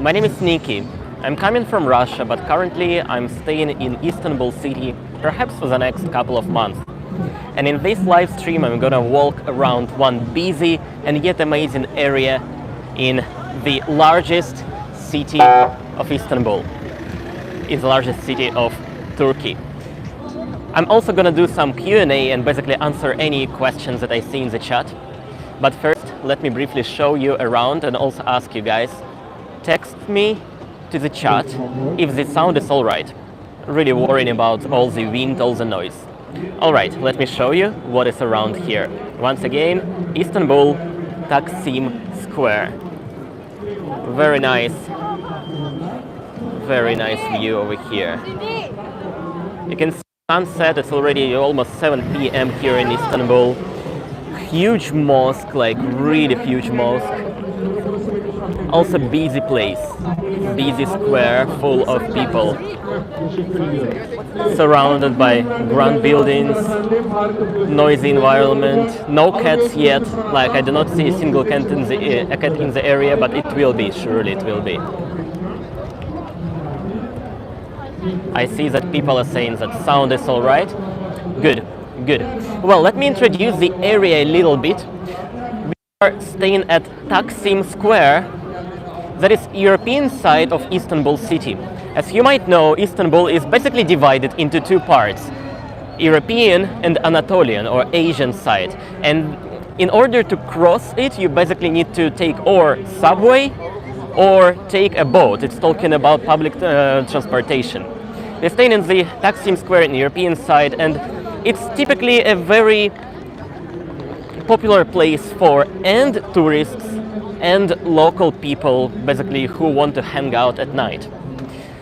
My name is Niki. I'm coming from Russia, but currently I'm staying in Istanbul city, perhaps for the next couple of months. And in this live stream, I'm gonna walk around one busy and yet amazing area in the largest city of Istanbul. It's the largest city of Turkey. I'm also gonna do some Q&A and basically answer any questions that I see in the chat. But first, let me briefly show you around and also ask you guys, text me to the chat if the sound is all right. Really worrying about all the wind, all the noise. All right, let me show you what is around here. Once again, Istanbul, Taksim Square. Very nice view over here. You can see sunset, it's already almost 7 p.m. here in Istanbul. Huge mosque, like really huge mosque. Also busy place, busy square full of people. Surrounded by grand buildings, noisy environment. No cats yet, like I do not see a single cat in the area, but it will be, surely it will be. I see that people are saying that sound is all right. Good, good. Well, let me introduce the area a little bit. We are staying at Taksim Square. That is European side of Istanbul city. As you might know, Istanbul is basically divided into two parts, European and Anatolian or Asian side. And in order to cross it, you basically need to take or subway or take a boat. It's talking about public transportation. We're staying in the Taksim Square in the European side, and it's typically a very popular place for and tourists and local people, basically, who want to hang out at night.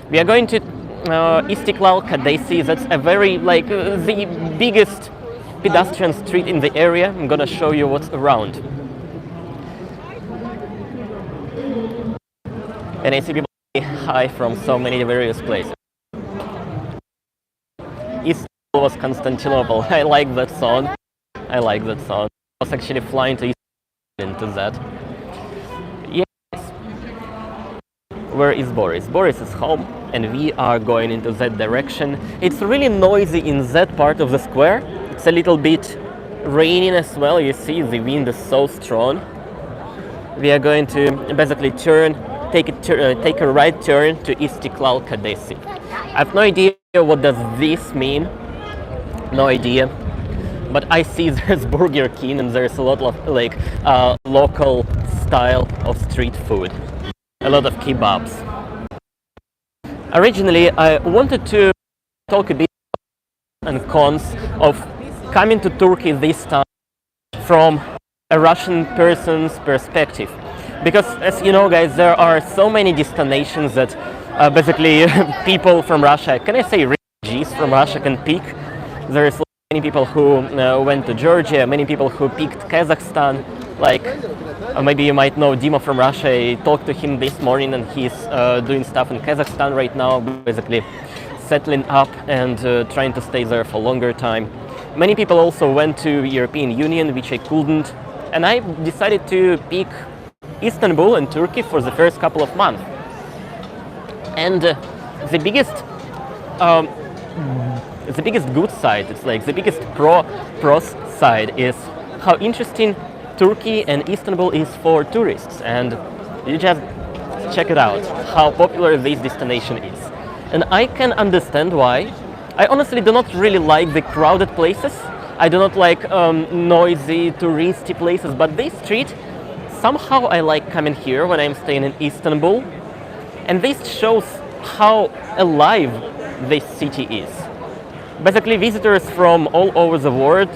We are going to Istiklal Kadesi. That's a very, the biggest pedestrian street in the area. I'm gonna show you what's around. And I see people saying hi from so many various places. Istanbul was Constantinople. I like that song. I like that song. I was actually flying to Istanbul into that. Where is Boris? Boris is home and we are going into that direction. It's really noisy in that part of the square. It's a little bit raining as well. You see the wind is so strong. We are going to basically take a right turn to Istiklal Kadesi. I have no idea what does this mean. No idea. But I see there's Burger King and there's a lot of local style of street food. A lot of kebabs. Originally, I wanted to talk a bit and cons of coming to Turkey this time from a Russian person's perspective. Because as you know, guys, there are so many destinations that basically people from Russia, can I say refugees from Russia can pick. There's many people who went to Georgia, many people who picked Kazakhstan, maybe you might know Dima from Russia. I talked to him this morning and he's doing stuff in Kazakhstan right now, basically settling up and trying to stay there for a longer time. Many people also went to European Union, which I couldn't. And I decided to pick Istanbul and Turkey for the first couple of months. And the biggest good side, it's like the biggest pros side is how interesting Turkey and Istanbul is for tourists, and you just check it out, how popular this destination is. And I can understand why. I honestly do not really like the crowded places. I do not like noisy, touristy places, but this street, somehow I like coming here when I'm staying in Istanbul. And this shows how alive this city is. Basically, visitors from all over the world,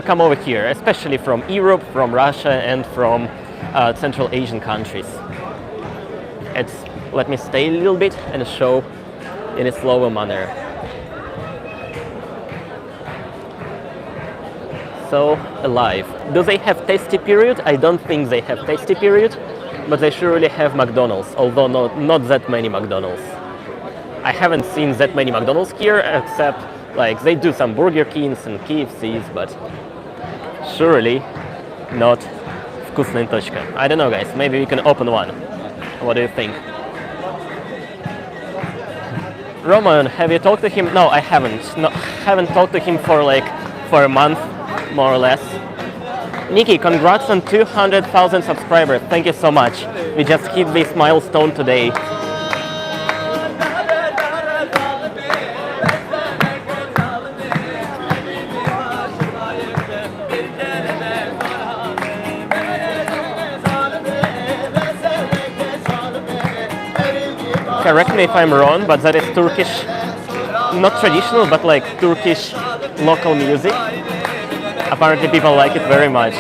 come over here, especially from Europe, from Russia, and from Central Asian countries. Let me stay a little bit and show in a slower manner. So alive. Do they have tasty period? I don't think they have tasty period, but they surely have McDonald's, although not that many McDonald's. I haven't seen that many McDonald's here, except they do some Burger Kings and KFCs, but surely not вкусная точка. I don't know, guys. Maybe we can open one. What do you think? Roman, have you talked to him? No, I haven't. No, haven't talked to him for a month, more or less. Niki, congrats on 200,000 subscribers. Thank you so much. We just hit this milestone today. Correct me if I'm wrong, but that is Turkish, not traditional, but like Turkish local music. Apparently people like it very much.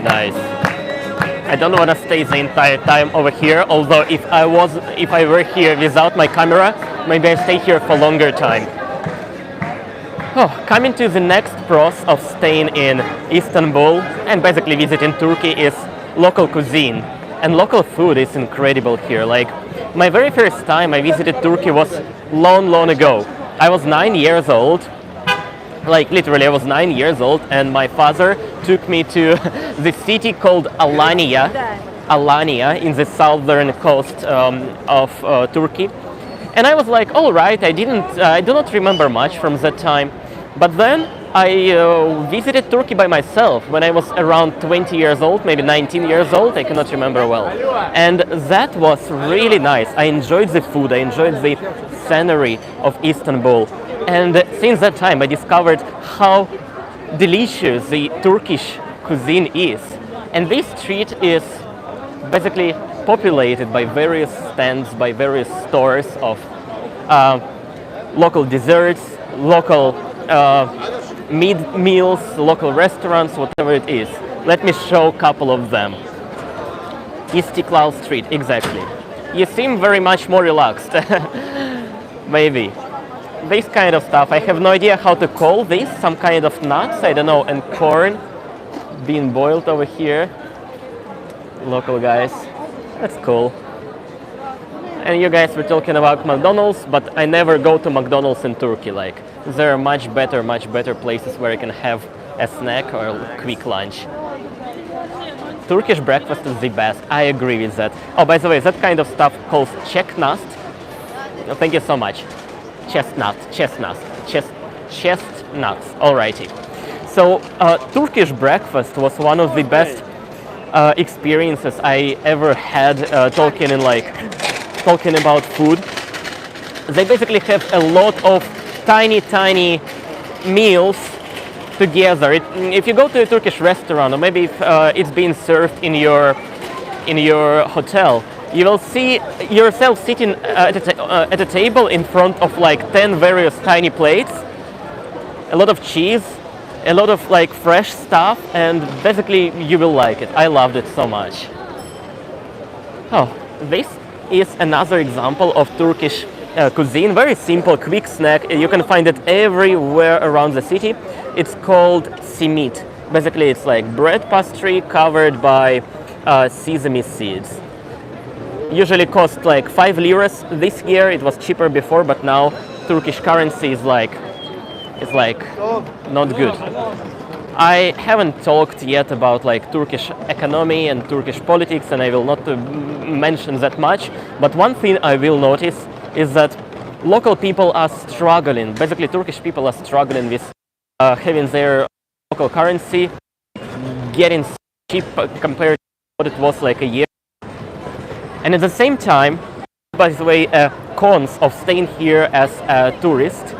Nice. I don't want to stay the entire time over here, although if I were here without my camera, maybe I stay here for longer time. Oh, coming to the next pros of staying in Istanbul and basically visiting Turkey is local cuisine. And local food is incredible here. Like, my very first time I visited Turkey was long ago. I was 9 years old. Like, literally, I was 9 years old, and my father took me to the city called Alanya in the southern coast of Turkey. And I was like, all right, I do not remember much from that time. But then I visited Turkey by myself when I was around 20 years old, maybe 19 years old, I cannot remember well. And that was really nice. I enjoyed the food, I enjoyed the scenery of Istanbul. And since that time, I discovered how delicious the Turkish cuisine is. And this street is basically populated by various stands, by various stores of local desserts, local meals, local restaurants, whatever it is. Let me show a couple of them. Istiklal Street, exactly. You seem very much more relaxed. Maybe. This kind of stuff, I have no idea how to call this, some kind of nuts, I don't know, and corn being boiled over here. Local guys, that's cool. And you guys were talking about McDonald's, but I never go to McDonald's in Turkey. Like, there are much better places where you can have a snack or a quick lunch. Turkish breakfast is the best, I agree with that. Oh, by the way, that kind of stuff called chestnut. Oh, thank you so much. Chestnuts, alrighty. So Turkish breakfast was one of the best experiences I ever had talking about food. They basically have a lot of tiny meals together. If you go to a Turkish restaurant, or maybe if it's being served in your hotel, you will see yourself sitting at a table in front of like 10 various tiny plates, a lot of cheese, a lot of like fresh stuff, and basically you will like it. I loved it so much. Oh, this is another example of Turkish cuisine. Very simple, quick snack. You can find it everywhere around the city. It's called simit. Basically, it's like bread pastry covered by sesame seeds. Usually cost like 5 liras this year. It was cheaper before, but now Turkish currency is like not good. I haven't talked yet about like Turkish economy and Turkish politics, and I will not mention that much. But one thing I will notice is that local people are struggling. Basically, Turkish people are struggling with having their local currency getting cheap compared to what it was like a year. And at the same time, by the way, cons of staying here as a tourist,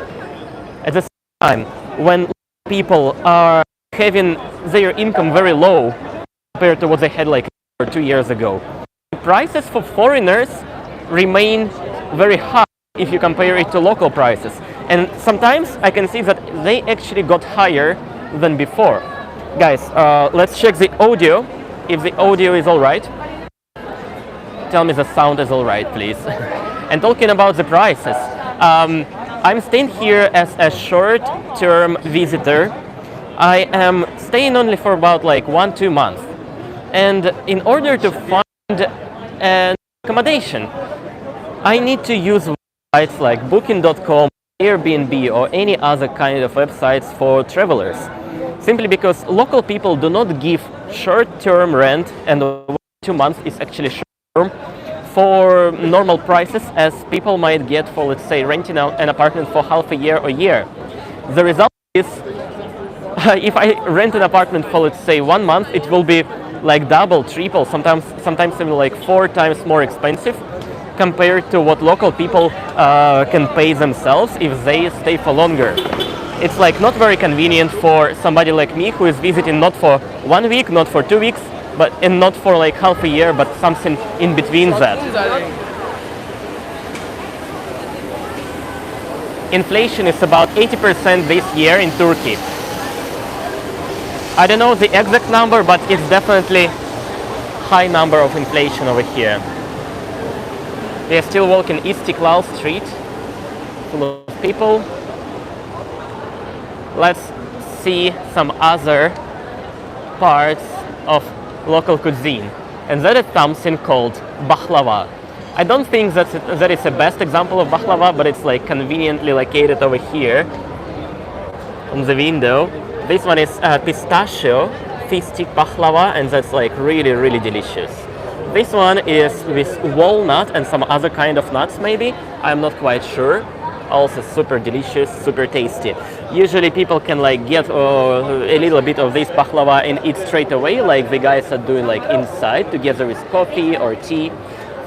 at the same time, when people are having their income very low compared to what they had like 2 years ago, the prices for foreigners remain very high if you compare it to local prices. And sometimes I can see that they actually got higher than before. Guys, let's check the audio, if the audio is all right. Tell me the sound is all right, please. And talking about the prices, I'm staying here as a short-term visitor, I am staying only for about like 1-2 months. And in order to find an accommodation, I need to use websites like booking.com, Airbnb, or any other kind of websites for travelers. Simply because local people do not give short-term rent, and 2 months is actually short-term for normal prices as people might get for, let's say, renting out an apartment for half a year or year. The result is, if I rent an apartment for, let's say, 1 month, it will be like double, triple, sometimes even like 4 times more expensive compared to what local people can pay themselves if they stay for longer. It's like not very convenient for somebody like me who is visiting not for 1 week, not for 2 weeks, and not for like half a year, but something in between that. Inflation is about 80% this year in Turkey. I don't know the exact number, but it's definitely high number of inflation over here. We are still walking Istiklal street, full of people. Let's see some other parts of local cuisine, and that is something called baklava. I don't think that is the best example of baklava, but it's like conveniently located over here on the window. This one is pistachio fish stick baklava, and that's like really, really delicious. This one is with walnut and some other kind of nuts maybe, I'm not quite sure. Also super delicious, super tasty. Usually people can like get a little bit of this baklava and eat straight away, like the guys are doing like inside together with coffee or tea.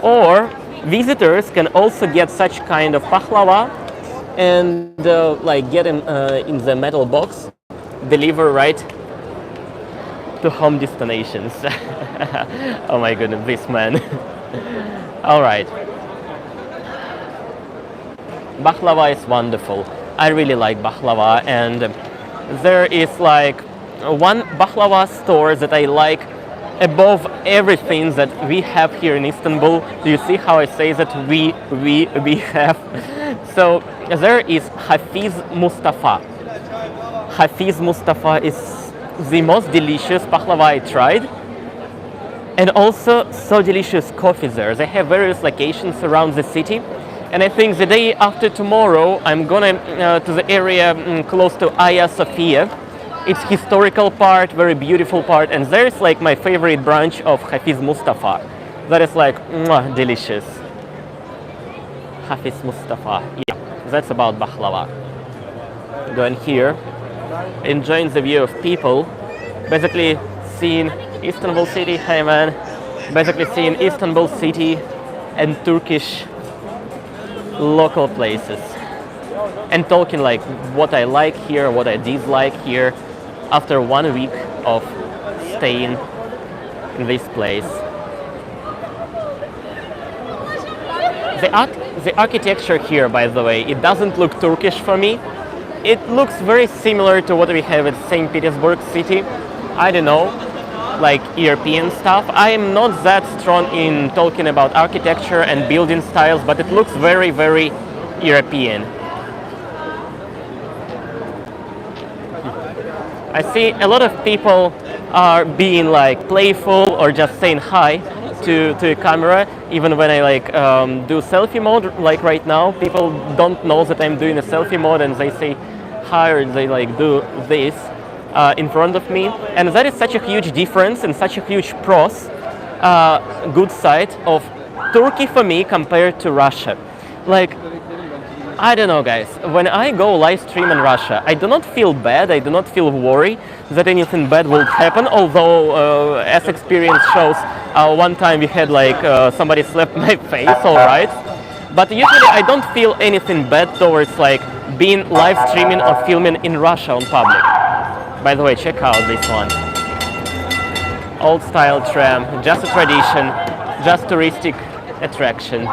Or visitors can also get such kind of baklava and like get in the metal box, deliver right to home destinations. Oh my goodness, this man. All right. Baklava is wonderful. I really like baklava, and there is like one baklava store that I like above everything that we have here in Istanbul. Do you see how I say that we have? So there is Hafiz Mustafa. Hafiz Mustafa is the most delicious baklava I tried, and also so delicious coffee there. They have various locations around the city, and I think the day after tomorrow I'm gonna to the area close to Hagia Sophia. It's historical part, very beautiful part, and there's like my favorite branch of Hafiz Mustafa. That is like delicious. Hafiz Mustafa. Yeah, that's about baklava. Going here, enjoying the view of people, basically seeing Istanbul city. Hey man, basically seeing Istanbul city and Turkish local places, and talking like what I like here, what I dislike here after 1 week of staying in this place. The architecture here, by the way, it doesn't look Turkish for me. It looks very similar to what we have at St. Petersburg city. I don't know, like European stuff. I am not that strong in talking about architecture and building styles, but it looks very, very European. I see a lot of people are being like playful or just saying hi to a camera, even when I like do selfie mode. Like right now, people don't know that I'm doing a selfie mode, and they say hi, or they like do this in front of me, and that is such a huge difference and such a huge good side of Turkey for me compared to Russia. Like, I don't know, guys, when I go live stream in Russia, I do not feel bad, I do not feel worried that anything bad will happen, although as experience shows, one time we had like somebody slapped my face, alright, but usually I don't feel anything bad towards like being live streaming or filming in Russia on public. By the way, check out this one. Old style tram, just a tradition, just touristic attraction.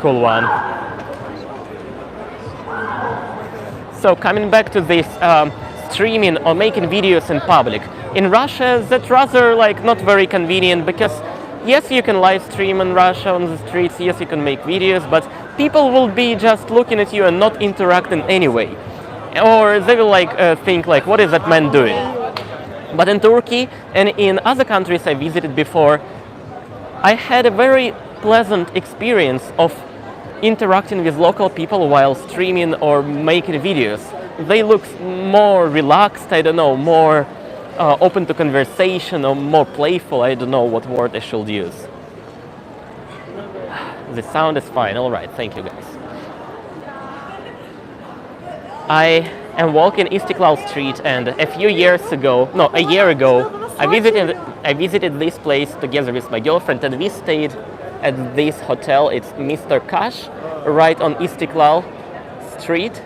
Cool one. So coming back to this streaming or making videos in public. In Russia, that's rather like not very convenient, because yes, you can live stream in Russia on the streets, yes, you can make videos, but people will be just looking at you and not interacting anyway. or they will like think like, what is that man doing? But in Turkey and in other countries I visited before, I had a very pleasant experience of interacting with local people while streaming or making videos. They look more relaxed, I don't know, more open to conversation or more playful, I don't know what word I should use. The sound is fine, alright, thank you guys. I am walking Istiklal Street, and a year ago, I visited this place together with my girlfriend, and we stayed at this hotel. It's Mr. Kash, right on Istiklal Street.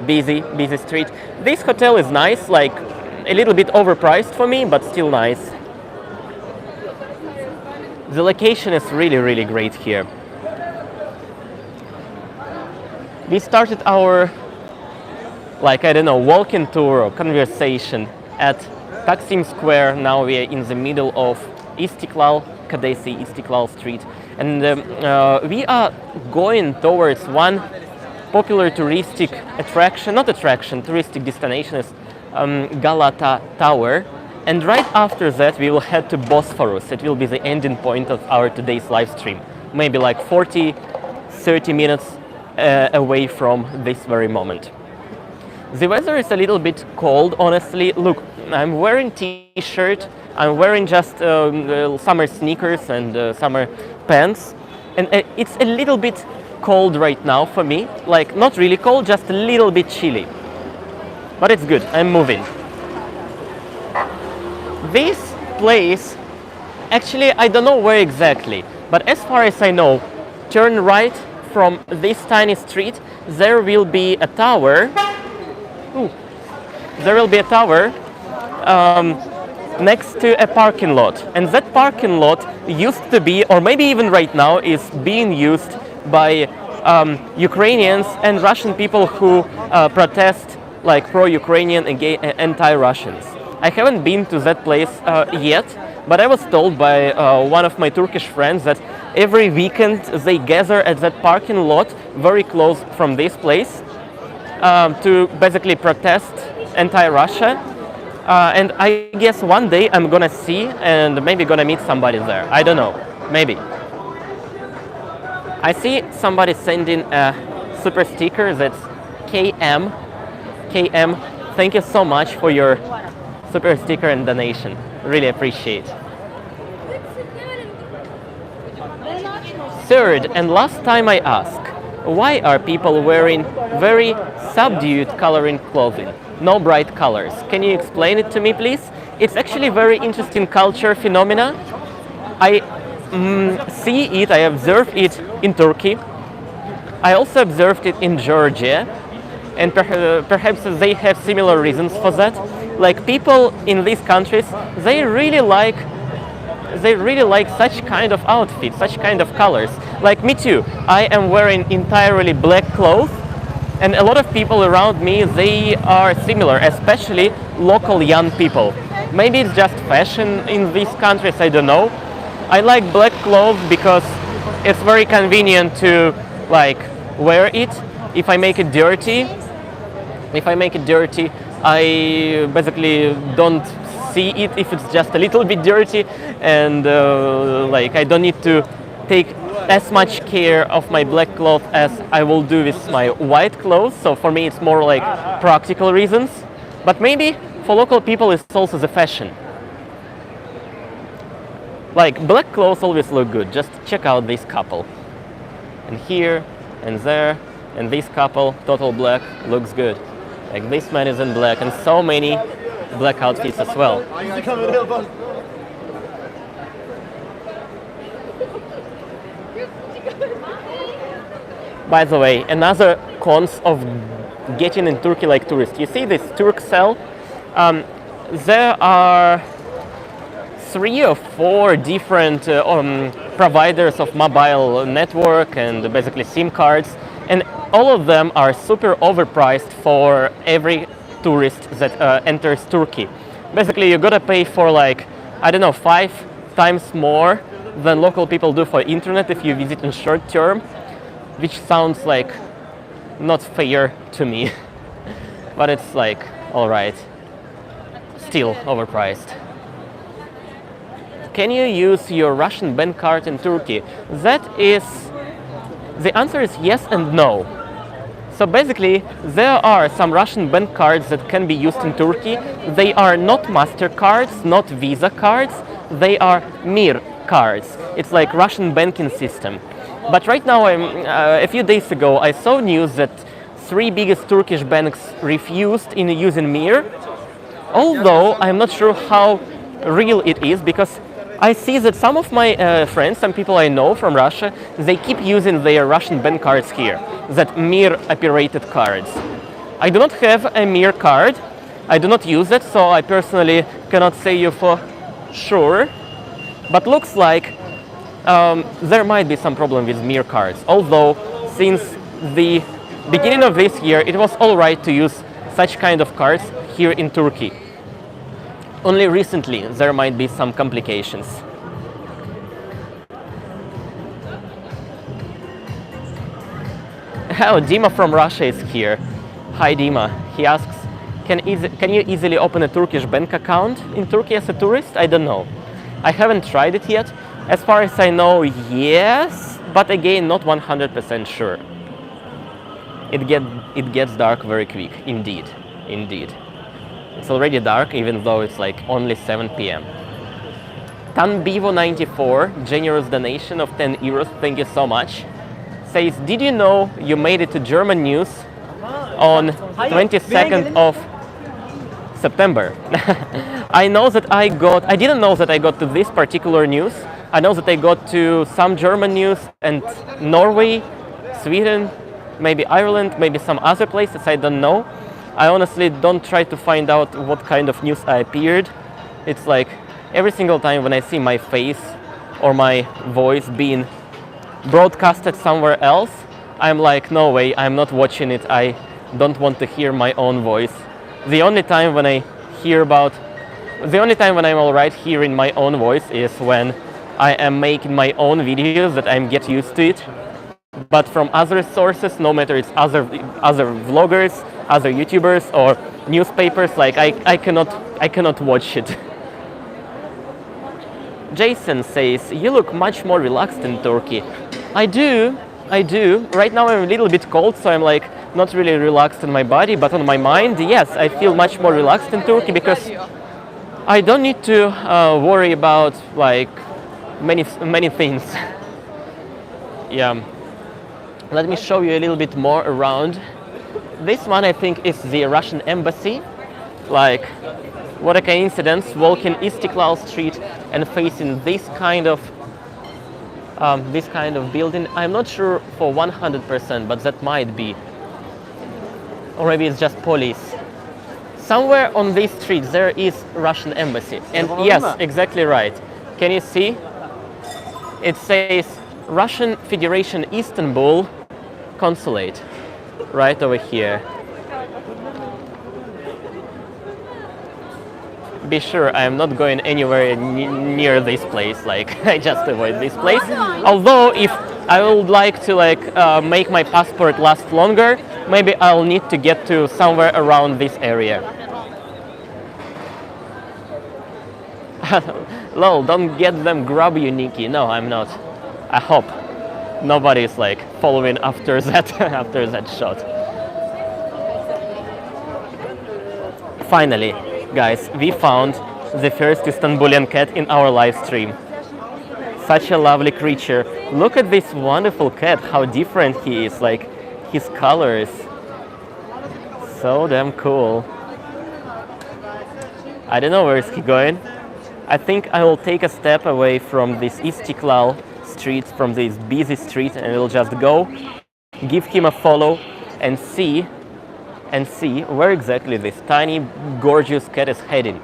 Busy street. This hotel is nice, like a little bit overpriced for me, but still nice. The location is really, really great here. We started our, like, I don't know, walking tour or conversation at Taksim Square. Now we are in the middle of Istiklal, Kadesi Istiklal Street. And we are going towards one popular touristic touristic destination is Galata Tower. And right after that we will head to Bosphorus. It will be the ending point of our today's live stream. Maybe like 40-30 minutes away from this very moment. The weather is a little bit cold, honestly. Look, I'm wearing t-shirt, I'm wearing just summer sneakers and summer pants. And it's a little bit cold right now for me. Like, not really cold, just a little bit chilly. But it's good, I'm moving. This place, actually, I don't know where exactly, but as far as I know, turn right from this tiny street, there will be a tower. There will be a tower next to a parking lot. And that parking lot used to be, or maybe even right now, is being used by Ukrainians and Russian people who protest like pro-Ukrainian and anti-Russians. I haven't been to that place yet, but I was told by one of my Turkish friends that every weekend they gather at that parking lot very close from this place to basically protest anti-Russia. And I guess one day I'm gonna see and maybe gonna meet somebody there. I don't know, maybe. I see somebody sending a super sticker that's KM. KM, thank you so much for your super sticker and donation. Really appreciate. Third and last time I ask, why are people wearing very subdued coloring clothing? No bright colors. Can you explain it to me, please? It's actually very interesting culture phenomena. I see it, I observe it in Turkey. I also observed it in Georgia, and perhaps they have similar reasons for that. Like, people in these countries, they really like such kind of outfits, such kind of colors. Like me too. I am wearing entirely black clothes, and a lot of people around me, they are similar, especially local young people. Maybe it's just fashion in these countries, I don't know. I like black clothes because it's very convenient to like wear it. If I make it dirty, I basically don't see it if it's just a little bit dirty, and like I don't need to take as much care of my black clothes as I will do with my white clothes. So for me it's more like practical reasons, but maybe for local people it's also the fashion. Like, black clothes always look good. Just check out this couple, and here and there, and this couple total black looks good. Like, this man is in black, and so many black outfits as well. By the way, another cons of getting in Turkey like tourist. You see this Turkcell? There are 3 or 4 different providers of mobile network and basically SIM cards, and all of them are super overpriced for every tourist that enters Turkey. Basically, you gotta pay for like, I don't know, 5 times more than local people do for internet if you visit in short term, which sounds like not fair to me. but it's like all right, still overpriced. Can you use your Russian bank card in Turkey? The answer is yes and no. So basically, there are some Russian bank cards that can be used in Turkey. They are not MasterCards, not Visa cards. They are Mir cards. It's like Russian banking system. But right now, a few days ago, I saw news that 3 biggest Turkish banks refused in using Mir. Although I'm not sure how real it is, because I see that some of my friends, some people I know from Russia, they keep using their Russian bank cards here, that Mir operated cards. I do not have a Mir card. I do not use it, so I personally cannot say you for sure. But looks like there might be some problem with Mir cards. Although since the beginning of this year, it was all right to use such kind of cards here in Turkey. Only recently there might be some complications. Oh, Dima from Russia is here. Hi Dima. He asks, can you easily open a Turkish bank account in Turkey as a tourist? I don't know. I haven't tried it yet. As far as I know, yes, but again, not 100% sure. It gets dark very quick, indeed. It's already dark, even though it's like only 7 p.m. Tanbivo94, generous donation of 10 euros, thank you so much. Says, did you know you made it to German news on 22nd of September? I didn't know that I got to this particular news. I know that I got to some German news and Norway, Sweden, maybe Ireland, maybe some other places, I don't know. I honestly don't try to find out what kind of news I appeared. It's like every single time when I see my face or my voice being broadcasted somewhere else, I'm like, no way, I'm not watching it. I don't want to hear my own voice. The only time when I'm alright hearing my own voice is when I am making my own videos that I get used to it. But from other sources, no matter it's other vloggers, other YouTubers or newspapers, like I cannot watch it. Jason says, you look much more relaxed in Turkey. I do. Right now I'm a little bit cold, so I'm like not really relaxed in my body, but on my mind, yes, I feel much more relaxed in Turkey because I don't need to worry about like many things. Yeah. Let me show you a little bit more around. This one I think is the Russian embassy. Like, what a coincidence, walking Istiklal Street and facing this kind of building. I'm not sure for 100%, but that might be. Or maybe it's just police. Somewhere on this street there is Russian embassy. And yes, exactly right. Can you see? It says Russian Federation Istanbul Consulate right over here. Be sure I am not going anywhere near this place, like I just avoid this place. Although if I would like to make my passport last longer, maybe I'll need to get to somewhere around this area. Lol, don't get them grab you, Niki. No, I'm not. I hope nobody is like following after that after that shot. Finally, guys, we found the first Istanbulian cat in our live stream. Such a lovely creature. Look at this wonderful cat, how different he is, like his colors. So damn cool. I don't know where is he going. I think I will take a step away from this Istiklal street, from this busy street, and we'll just go, give him a follow, and see where exactly this tiny, gorgeous cat is heading.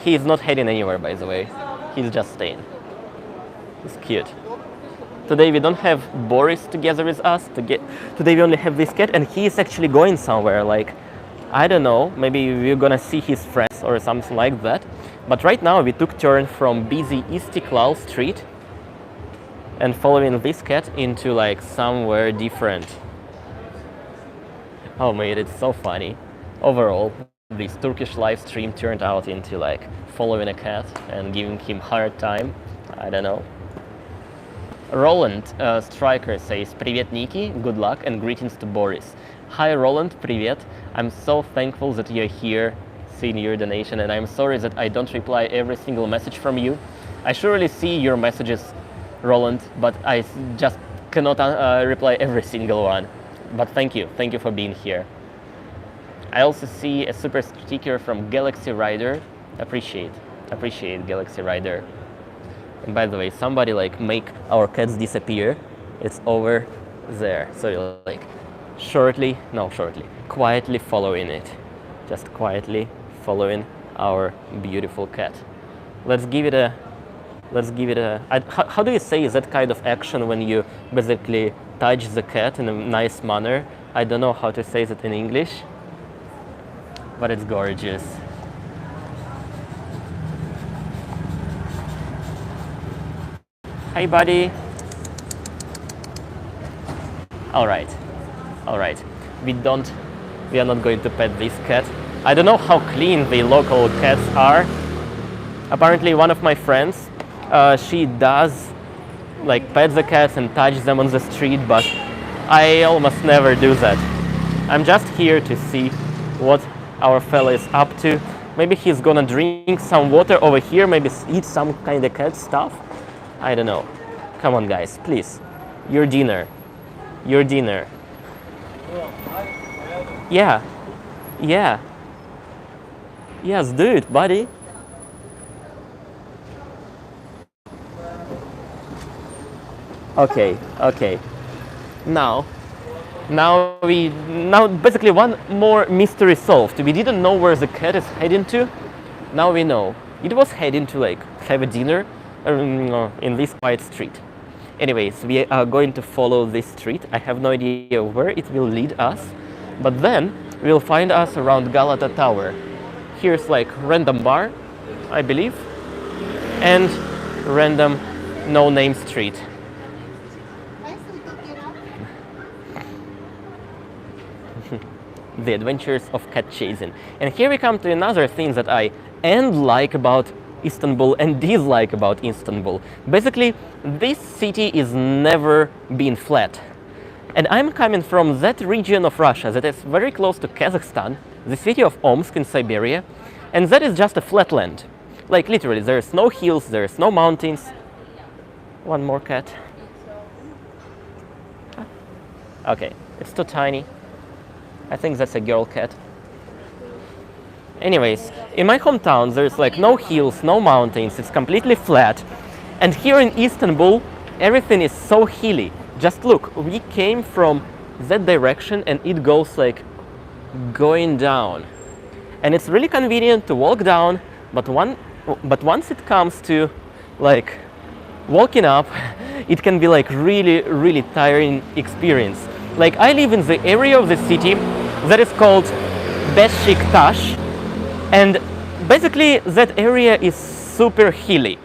He is not heading anywhere, by the way. He's just staying. He's cute. Today we don't have Boris together with us. Today we only have this cat, and he is actually going somewhere. Like, I don't know, maybe we're gonna see his friends or something like that. But right now we took turn from busy Istiklal street and following this cat into like somewhere different. Oh mate, it's so funny. Overall, this Turkish live stream turned out into like following a cat and giving him hard time. I don't know. Roland Striker says, "Привет, Niki, good luck and greetings to Boris." Hi Roland, привет. I'm so thankful that you're here, seeing your donation, and I'm sorry that I don't reply every single message from you. I surely see your messages, Roland, but I just cannot reply every single one. But thank you for being here. I also see a super sticker from Galaxy Rider. Appreciate Galaxy Rider. And by the way, somebody like make our cats disappear. It's over there. So you're like quietly following it. Just quietly following our beautiful cat. Let's give it a, how do you say that kind of action when you basically touch the cat in a nice manner? I don't know how to say that in English, but it's gorgeous. Hey buddy. All right. We are not going to pet this cat. I don't know how clean the local cats are. Apparently one of my friends, she does like pet the cats and touch them on the street, but I almost never do that. I'm just here to see what our fella is up to. Maybe he's gonna drink some water over here, maybe eat some kind of cat stuff. I don't know. Come on guys, please. Your dinner. Yeah. Yes, do it, buddy. Okay. Now basically one more mystery solved. We didn't know where the cat is heading to. Now we know. It was heading to like have a dinner in this quiet street. Anyways, we are going to follow this street. I have no idea where it will lead us, but then we'll find us around Galata Tower. Here's like random bar, I believe, and random no-name street. The adventures of cat chasing. And here we come to another thing that I like about Istanbul and dislike about Istanbul. Basically, this city is never been flat. And I'm coming from that region of Russia that is very close to Kazakhstan, the city of Omsk in Siberia, and that is just a flat land. Like literally, there's no hills, there's no mountains. One more cat. Okay, it's too tiny. I think that's a girl cat. Anyways, in my hometown there's like no hills, no mountains, it's completely flat. And here in Istanbul, everything is so hilly. Just look, we came from that direction and it goes like going down. And it's really convenient to walk down, but once it comes to like walking up, it can be like really tiring experience. Like I live in the area of the city that is called Beşiktaş, and basically that area is super hilly.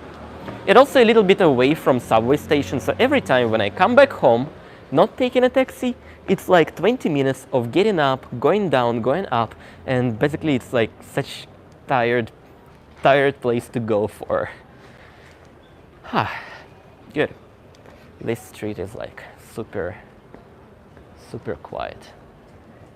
It's also a little bit away from subway station, so every time when I come back home, not taking a taxi, it's like 20 minutes of getting up, going down, going up, and basically it's like such tired place to go for. Good. This street is like super quiet.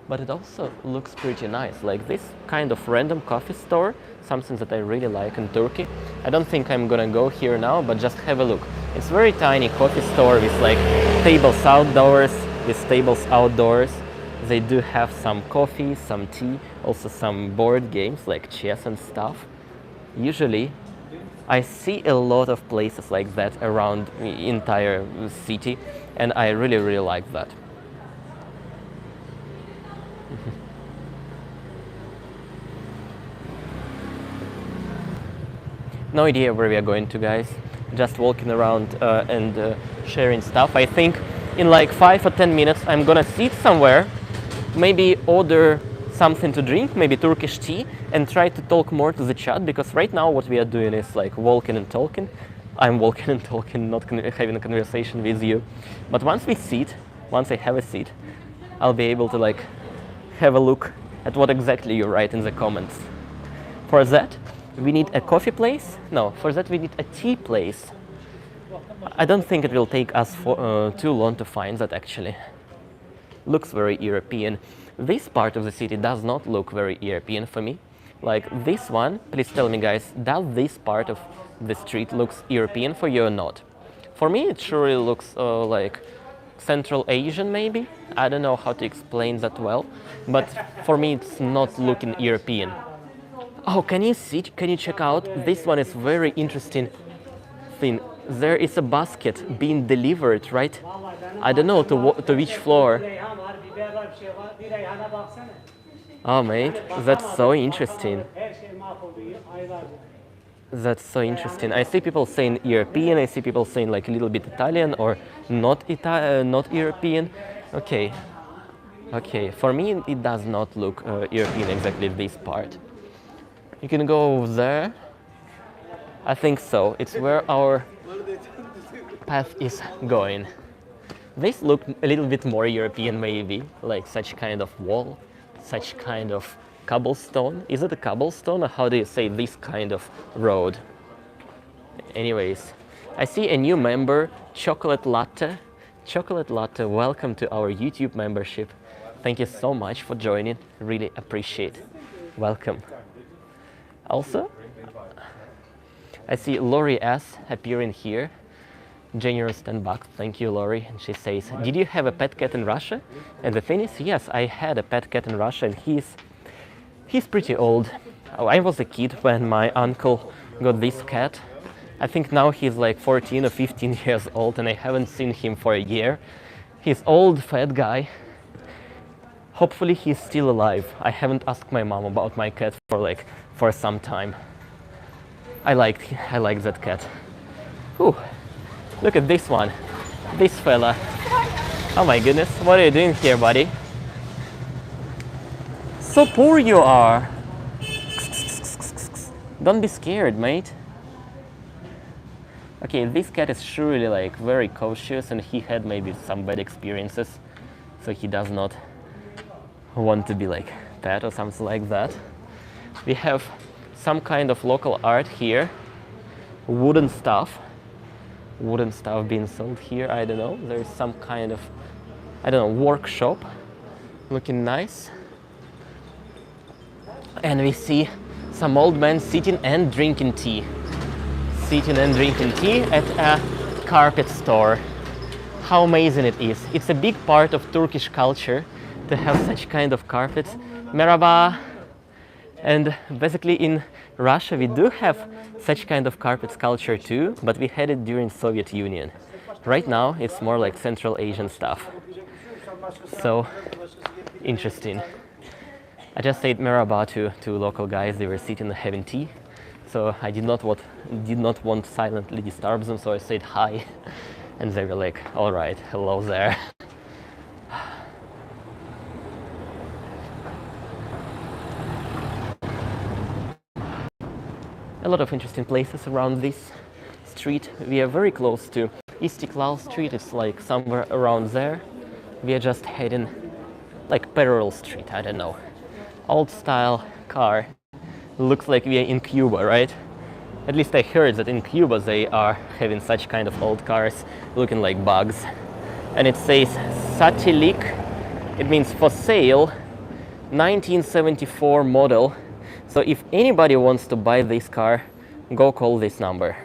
But it also looks pretty nice, like this kind of random coffee store, something that I really like in Turkey. I don't think I'm gonna go here now, but just have a look. It's very tiny coffee store with like tables outdoors, They do have some coffee, some tea, also some board games like chess and stuff. Usually, I see a lot of places like that around the entire city, and I really like that. No idea where we are going to, guys. Just walking around and sharing stuff. I think in like 5 or 10 minutes I'm gonna sit somewhere, maybe order something to drink, maybe Turkish tea, and try to talk more to the chat, because right now what we are doing is like walking and talking. I'm walking and talking, not having a conversation with you. But once I have a seat, I'll be able to like have a look at what exactly you write in the comments. For that, we need a coffee place. No, for that we need a tea place. I don't think it will take us too long to find that actually. Looks very European. This part of the city does not look very European for me. Like this one, please tell me guys, does this part of the street looks European for you or not? For me it surely looks like Central Asian maybe? I don't know how to explain that well, but for me it's not looking European. Oh, can you see, can you check out? This one is very interesting thing. There is a basket being delivered, right? I don't know to which floor. Oh mate, that's so interesting. That's so interesting. I see people saying European, I see people saying like a little bit Italian or not European. Okay, okay, for me it does not look European exactly this part. You can go there. I think so. It's where our path is going. This looked a little bit more European maybe, like such kind of wall, such kind of cobblestone. Is it a cobblestone or how do you say this kind of road? Anyways, I see a new member, Chocolate Latte. Chocolate Latte, welcome to our YouTube membership. Thank you so much for joining. Really appreciate. Welcome. Also, I see Lori S appearing here. Generous 10 bucks, thank you Lori. And she says, did you have a pet cat in Russia? And the thing is, yes, I had a pet cat in Russia and he's pretty old. Oh, I was a kid when my uncle got this cat. I think now he's like 14 or 15 years old and I haven't seen him for a year. He's old, fat guy. Hopefully he's still alive. I haven't asked my mom about my cat for some time. I like that cat. Whew. Look at this one, this fella. Oh my goodness, what are you doing here, buddy? So poor you are. Don't be scared, mate. Okay, this cat is surely like very cautious and he had maybe some bad experiences, so he does not want to be like pet or something like that. We have some kind of local art here, wooden stuff being sold here. I don't know, there's some kind of, I don't know, workshop looking nice. And we see some old men sitting and drinking tea at a carpet store. How amazing it is. It's a big part of Turkish culture to have such kind of carpets. Merhaba. And basically in Russia we do have such kind of carpets culture too, but we had it during Soviet Union. Right now it's more like Central Asian stuff. So interesting. I just said merhaba to local guys. They were sitting having tea, so I did not want to silently disturb them, so I said hi, and they were like, all right, hello there. A lot of interesting places around this street. We are very close to Istiklal Street. It's like somewhere around there. We are just heading like parallel street, I don't know. Old style car. Looks like we are in Cuba, right? At least I heard that in Cuba they are having such kind of old cars looking like bugs. And it says Satilik. It means for sale, 1974 model. So if anybody wants to buy this car, go call this number.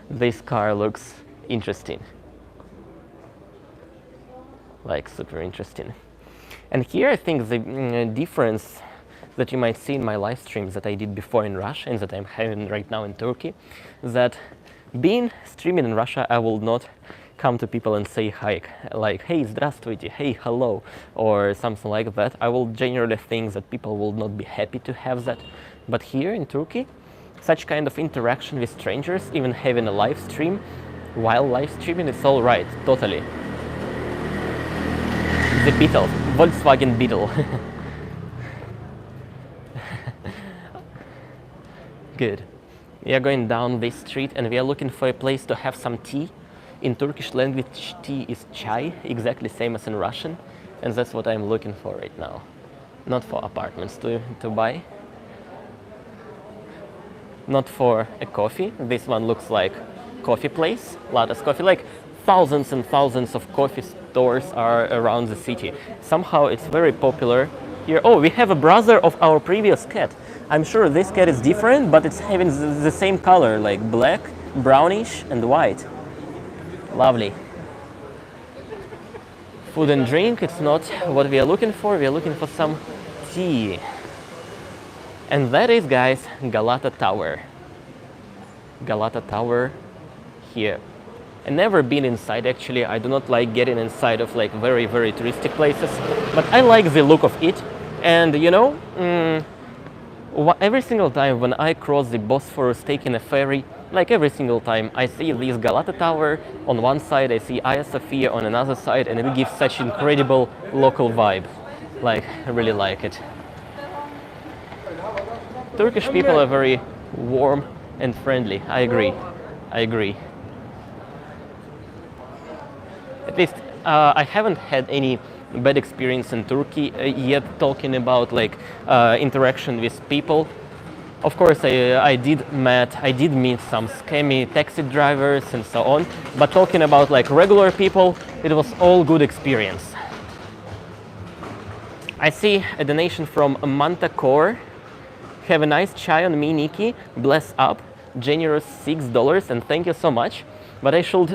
This car looks interesting. Like super interesting. And here I think the difference that you might see in my live streams that I did before in Russia and that I'm having right now in Turkey, that being streaming in Russia, I will not come to people and say hi, like, hey, здравствуйте, hey, hello, or something like that. I will generally think that people will not be happy to have that. But here in Turkey, such kind of interaction with strangers, even having a live stream, while live streaming, it's all right, totally. The Beetle, Volkswagen Beetle. Good. We are going down this street and we are looking for a place to have some tea. In Turkish language, tea is chai, exactly same as in Russian. And that's what I'm looking for right now. Not for apartments to buy. Not for a coffee. This one looks like coffee place, Latte's Coffee. Like thousands and thousands of coffee stores are around the city. Somehow it's very popular here. Oh, we have a brother of our previous cat. I'm sure this cat is different, but it's having the same color, like black, brownish, and white. Lovely. Food and drink, it's not what we are looking for. We are looking for some tea. And that is, guys, Galata Tower. Galata Tower here. I've never been inside, actually. I do not like getting inside of like very, very touristic places, but I like the look of it. And you know, every single time when I cross the Bosphorus taking a ferry, like every single time I see this Galata Tower on one side, I see Hagia Sophia on another side, and it gives such incredible local vibe. Like, I really like it. Turkish people are very warm and friendly. I agree. I agree. At least I haven't had any bad experience in Turkey yet, talking about like interaction with people. Of course, I did meet some scammy taxi drivers and so on. But talking about like regular people, it was all good experience. I see a donation from Mantakor. Have a nice chai on me, Niki. Bless up. Generous $6, and thank you so much. But I should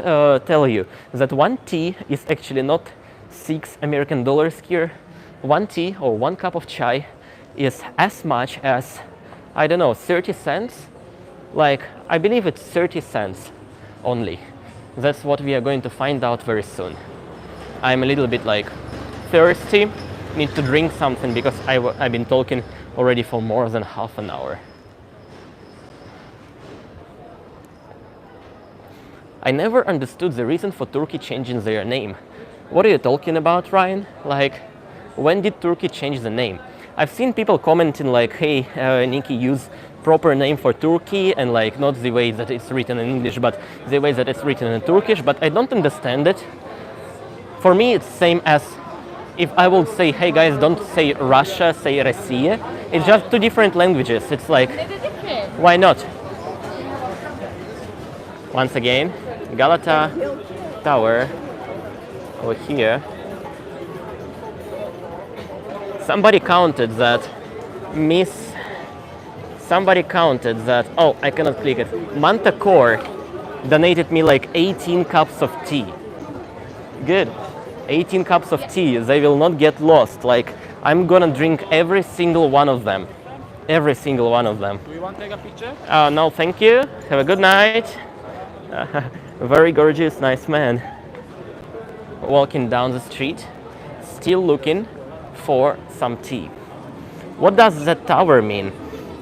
tell you that one tea is actually not $6 here. One tea or one cup of chai is as much as, I don't know, 30 cents. Like, I believe it's 30 cents only. That's what we are going to find out very soon. I'm a little bit like thirsty. Need to drink something because I've been talking already for more than half an hour. I never understood the reason for Turkey changing their name. What are you talking about, Ryan? Like, when did Turkey change the name? I've seen people commenting like, hey, Niki, use proper name for Turkey, and like not the way that it's written in English, but the way that it's written in Turkish, but I don't understand it. For me, it's same as if I would say, hey guys, don't say Russia, say Россия. It's just two different languages. It's like, why not? Once again, Galata Tower over here. Somebody counted that oh, I cannot click it. Mantakor donated me like 18 cups of tea. Good. 18 cups of tea. They will not get lost. Like, I'm gonna drink every single one of them. Every single one of them. Do you want to take a picture? No, thank you. Have a good night. Very gorgeous, nice man. Walking down the street, still looking for some tea. What does that tower mean?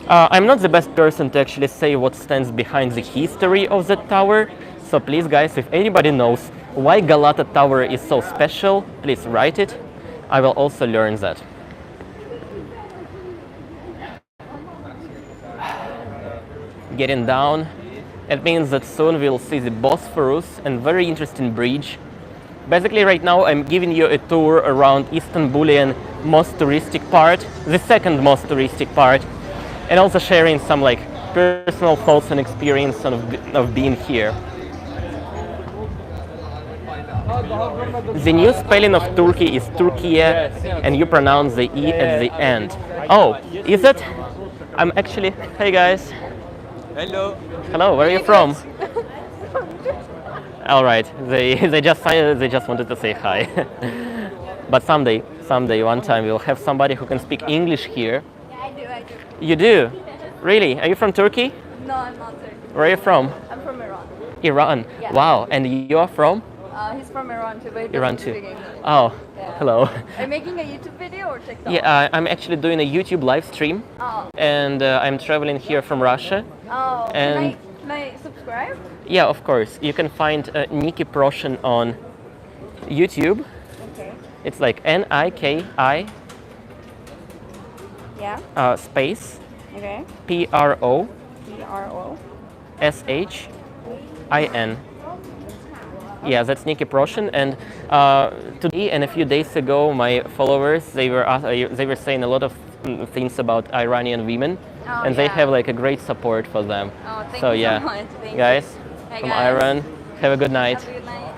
I'm not the best person to actually say what stands behind the history of that tower. So please, guys, if anybody knows why Galata Tower is so special, please write it. I will also learn that. Getting down. It means that soon we'll see the Bosphorus and very interesting bridge. Basically, right now I'm giving you a tour around Istanbulian most touristic part, the second most touristic part, and also sharing some like personal thoughts and experience of being here. The new spelling of Turkey is Turkiye, and you pronounce the E at the end. Oh, is it? I'm actually, hey guys. Hello. Hello, where are you from? All right, they just wanted to say hi. But someday, one time, we'll have somebody who can speak English here. Yeah, I do. You do? Really? Are you from Turkey? No, I'm not Turkish. Where are you from? I'm from Iran. Iran? Yeah. Wow, and you are from? He's from Iran too, but he Iran doesn't too. speak English. Oh, Yeah. hello. Are you making a YouTube video or TikTok? Yeah, I'm actually doing a YouTube live stream, Oh. and I'm traveling here from Russia. Oh. And Can I subscribe? yeah, of course. You can find Niki Proshin on YouTube. Okay. It's like Niki Yeah. Space Okay. PROSHIN. PRO. Yeah, that's Niki Proshin. And today and a few days ago, my followers they were saying a lot of things about Iranian women, Oh, and they yeah. have like a great support for them. Oh, thank So you yeah, so much. Thank guys you. Hey, from guys. Iran, have a good night. Have a good night.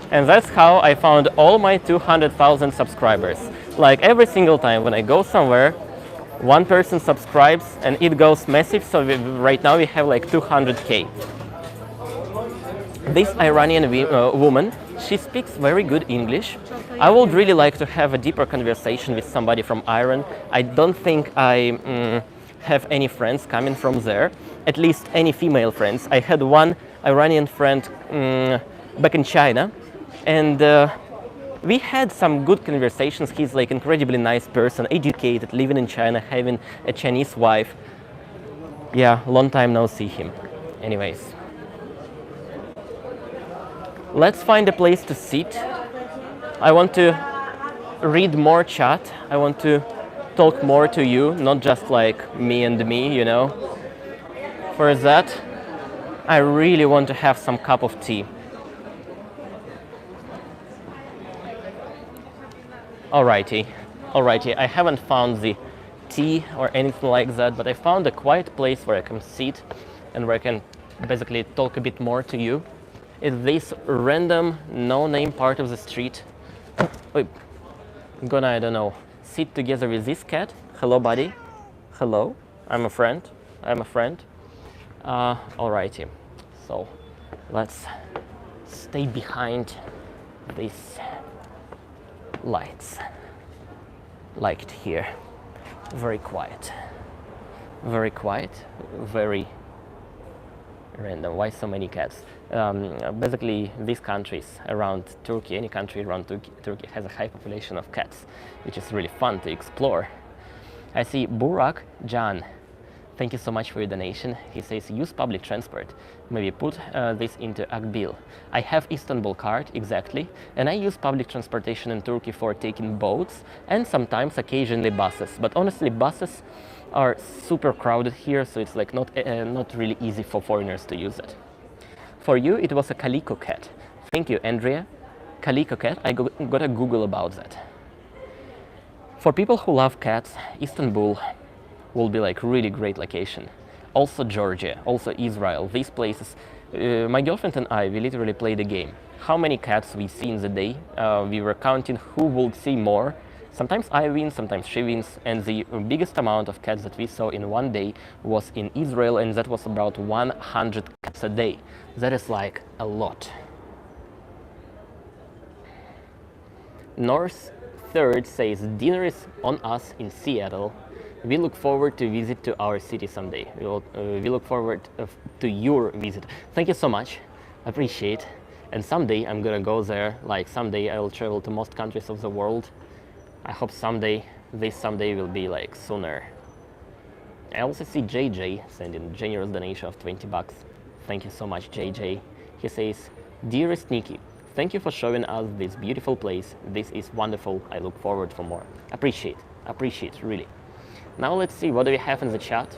And that's how I found all my 200,000 subscribers. Like every single time when I go somewhere, one person subscribes and it goes massive. So right now we have like 200K. This Iranian woman, she speaks very good English. I would really like to have a deeper conversation with somebody from Iran. I don't think I have any friends coming from there, at least any female friends. I had one Iranian friend back in China, and we had some good conversations. He's like incredibly nice person, educated, living in China, having a Chinese wife. Yeah, long time no see him. Anyways, let's find a place to sit. I want to read more chat. I want to talk more to you, not just like me and me, you know. For that, I really want to have some cup of tea. Alrighty, I haven't found the tea or anything like that, but I found a quiet place where I can sit and where I can basically talk a bit more to you. It's this random, no-name part of the street. Wait, I'm gonna, I don't know, sit together with this cat. Hello, buddy. Hello, I'm a friend. Alrighty, so let's stay behind these lights. Light here. Very quiet. Very random. Why so many cats? Basically, these countries around Turkey, any country around Turkey has a high population of cats, which is really fun to explore. I see Burak Jan. Thank you so much for your donation. He says, use public transport. Maybe put this into Akbil. I have Istanbul card, exactly. And I use public transportation in Turkey for taking boats and sometimes occasionally buses. But honestly, buses are super crowded here, so it's like not really easy for foreigners to use it. For you, it was a calico cat. Thank you, Andrea. Calico cat, I got a Google about that. For people who love cats, Istanbul will be like really great location. Also Georgia, also Israel, these places. My girlfriend and I, we literally played a game. How many cats we see in the day? We were counting who will see more. Sometimes I win, sometimes she wins, and the biggest amount of cats that we saw in one day was in Israel, and that was about 100 cats a day. That is like a lot. North 3rd says, dinner is on us in Seattle. We look forward to visit to our city someday. We look forward to your visit. Thank you so much. Appreciate. And someday I'm gonna go there. Like someday I will travel to most countries of the world. I hope someday, this someday will be like sooner. I also see JJ sending a generous donation of 20 bucks. Thank you so much, JJ. He says, dearest Niki, thank you for showing us this beautiful place. This is wonderful. I look forward for more. Appreciate, really. Now let's see, what do we have in the chat?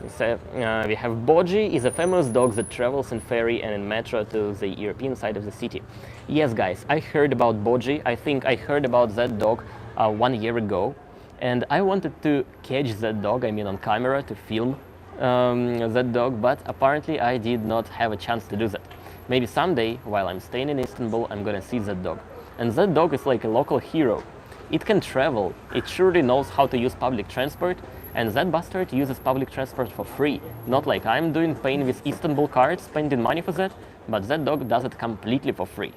We have Boji is a famous dog that travels in ferry and in metro to the European side of the city. Yes, guys, I heard about Boji. I think I heard about that dog 1 year ago. And I wanted to catch that dog, I mean on camera, to film that dog, but apparently I did not have a chance to do that. Maybe someday, while I'm staying in Istanbul, I'm gonna see that dog. And that dog is like a local hero. It can travel, it surely knows how to use public transport, and that bastard uses public transport for free. Not like I'm doing, paying with Istanbul cards, spending money for that, but that dog does it completely for free.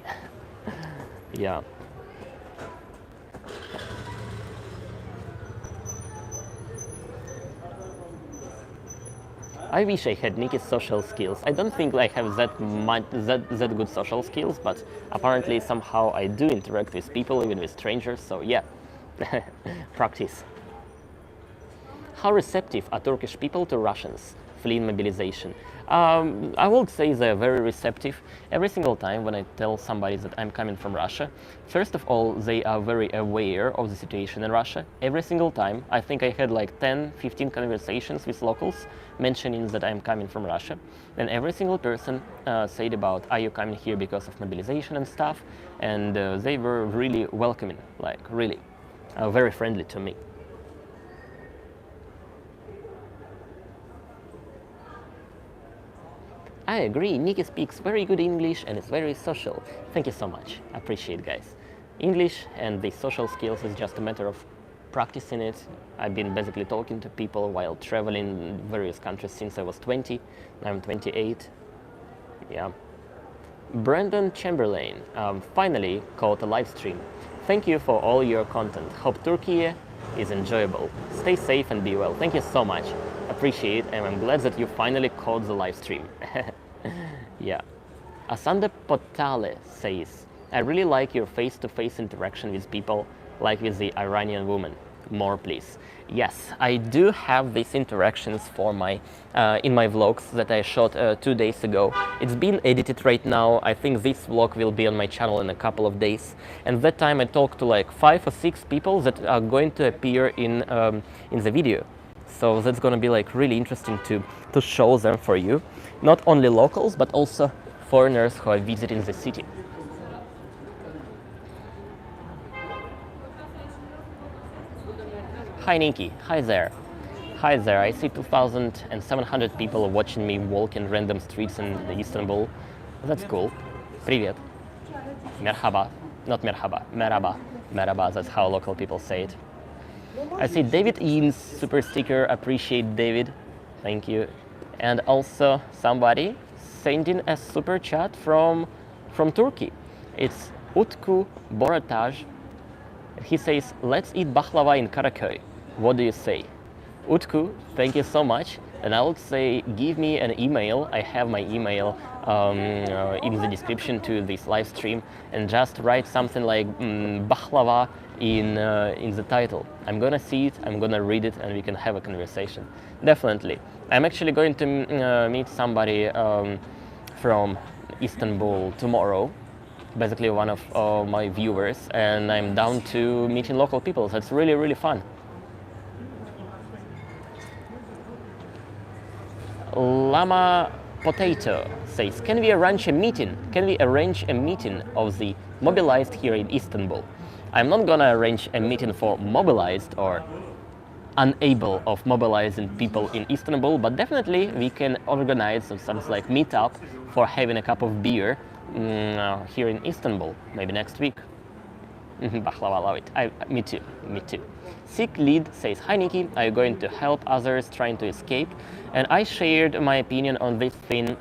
Yeah. I wish I had Niki's social skills. I don't think I have that good social skills, but apparently somehow I do interact with people, even with strangers, so yeah, practice. How receptive are Turkish people to Russians? fleeing mobilization. I would say they're very receptive. Every single time when I tell somebody that I'm coming from Russia, first of all, they are very aware of the situation in Russia. Every single time, I think I had like 10, 15 conversations with locals mentioning that I'm coming from Russia. And every single person said about, are you coming here because of mobilization and stuff? And they were really welcoming, like really very friendly to me. I agree, Niki speaks very good English and is very social. Thank you so much. Appreciate, guys. English and the social skills is just a matter of practicing it. I've been basically talking to people while traveling in various countries since I was 20. I'm 28. Yeah. Brandon Chamberlain finally caught a live stream. Thank you for all your content. Hope Turkey is enjoyable. Stay safe and be well. Thank you so much. Appreciate, and I'm glad that you finally caught the live stream. Yeah. Asanda Potale says, I really like your face-to-face interaction with people, like with the Iranian woman. More, please. Yes, I do have these interactions for my in my vlogs that I shot 2 days ago. It's been edited right now. I think this vlog will be on my channel in a couple of days. And that time I talked to like 5 or 6 people that are going to appear in the video. So that's going to be like really interesting to show them for you. Not only locals, but also foreigners who are visiting the city. Hi Niki, hi there. Hi there, I see 2,700 people watching me walk in random streets in Istanbul. That's cool. Привет. Merhaba. Not merhaba, merhaba. Merhaba, that's how local people say it. I see David Eames super sticker, appreciate David. Thank you. And also somebody sending a super chat from Turkey. It's Utku Borataj. He says, let's eat baklava in Karaköy. What do you say? Utku, thank you so much. And I would say, give me an email. I have my email in the description to this live stream, and just write something like baklava in the title. I'm gonna see it, I'm gonna read it, and we can have a conversation. Definitely. I'm actually going to meet somebody from Istanbul tomorrow, basically one of my viewers, and I'm down to meeting local people. So it's really, really fun. Llama Potato says, can we arrange a meeting? Can we arrange a meeting of the mobilized here in Istanbul? I'm not gonna arrange a meeting for mobilized or unable of mobilizing people in Istanbul, but definitely we can organize something like meetup for having a cup of beer here in Istanbul, maybe next week. Baklava, love it. Me too, me too. Sick Lead says, hi Niki, are you going to help others trying to escape? And I shared my opinion on this thing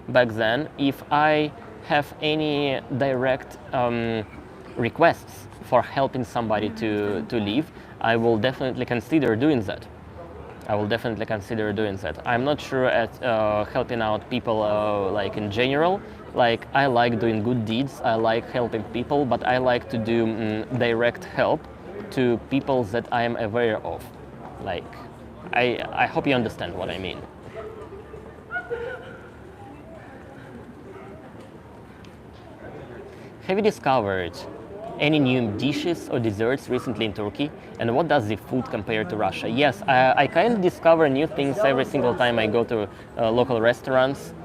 back then. If I have any direct requests for helping somebody to leave, I will definitely consider doing that. I will definitely consider doing that. I'm not sure at helping out people like in general. Like, I like doing good deeds, I like helping people, but I like to do direct help to people that I am aware of. Like, I hope you understand what I mean. Have you discovered any new dishes or desserts recently in Turkey? And what does the food compare to Russia? Yes, I kind of discover new things every single time I go to local restaurants.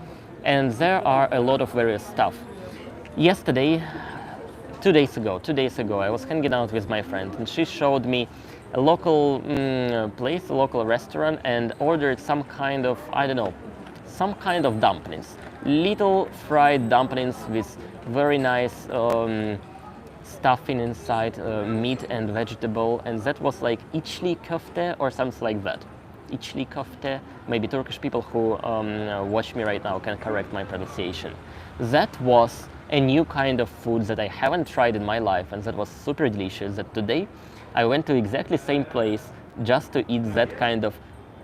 And there are a lot of various stuff. Yesterday, 2 days ago, I was hanging out with my friend, and she showed me a local place, a local restaurant, and ordered some kind of, I don't know, some kind of dumplings. Little fried dumplings with very nice stuffing inside, meat and vegetable, and that was like içli köfte or something like that. İçli köfte, maybe Turkish people who watch me right now can correct my pronunciation. That was a new kind of food that I haven't tried in my life, and that was super delicious. That today I went to exactly same place just to eat that kind of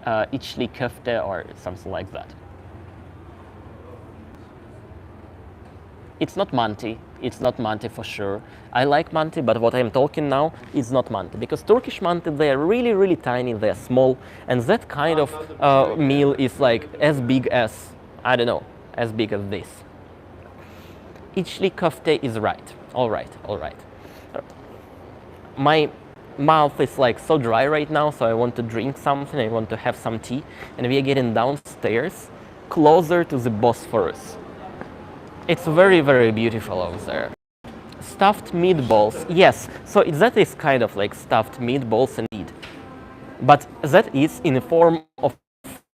içli köfte or something like that. It's not manti. It's not manti for sure. I like manti, but what I'm talking now is not manti, because Turkish manti, they are really, really tiny, they're small, and that kind of meal is like as big as, I don't know, as big as this. İçli köfte is right. All right, all right. My mouth is like so dry right now, so I want to drink something, I want to have some tea, and we are getting downstairs, closer to the Bosphorus. It's very, very beautiful over there. Stuffed meatballs, yes, so that is kind of like stuffed meatballs indeed. But that is in the form of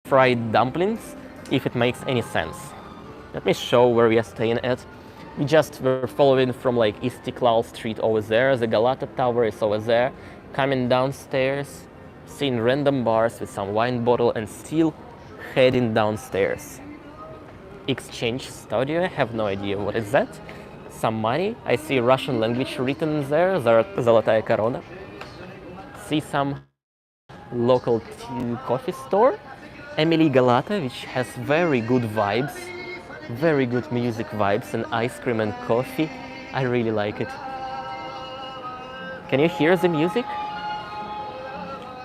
fried dumplings, if it makes any sense. Let me show where we are staying at. We just were following from like Istiklal street over there, the Galata Tower is over there, coming downstairs, seeing random bars with some wine bottle, and still heading downstairs. Exchange studio, I have no idea what is that. Some money, I see Russian language written there, Zolotaya Korona. See some local coffee store, Emily Galata, which has very good vibes, very good music vibes, and ice cream and coffee. I really like it. Can you hear the music?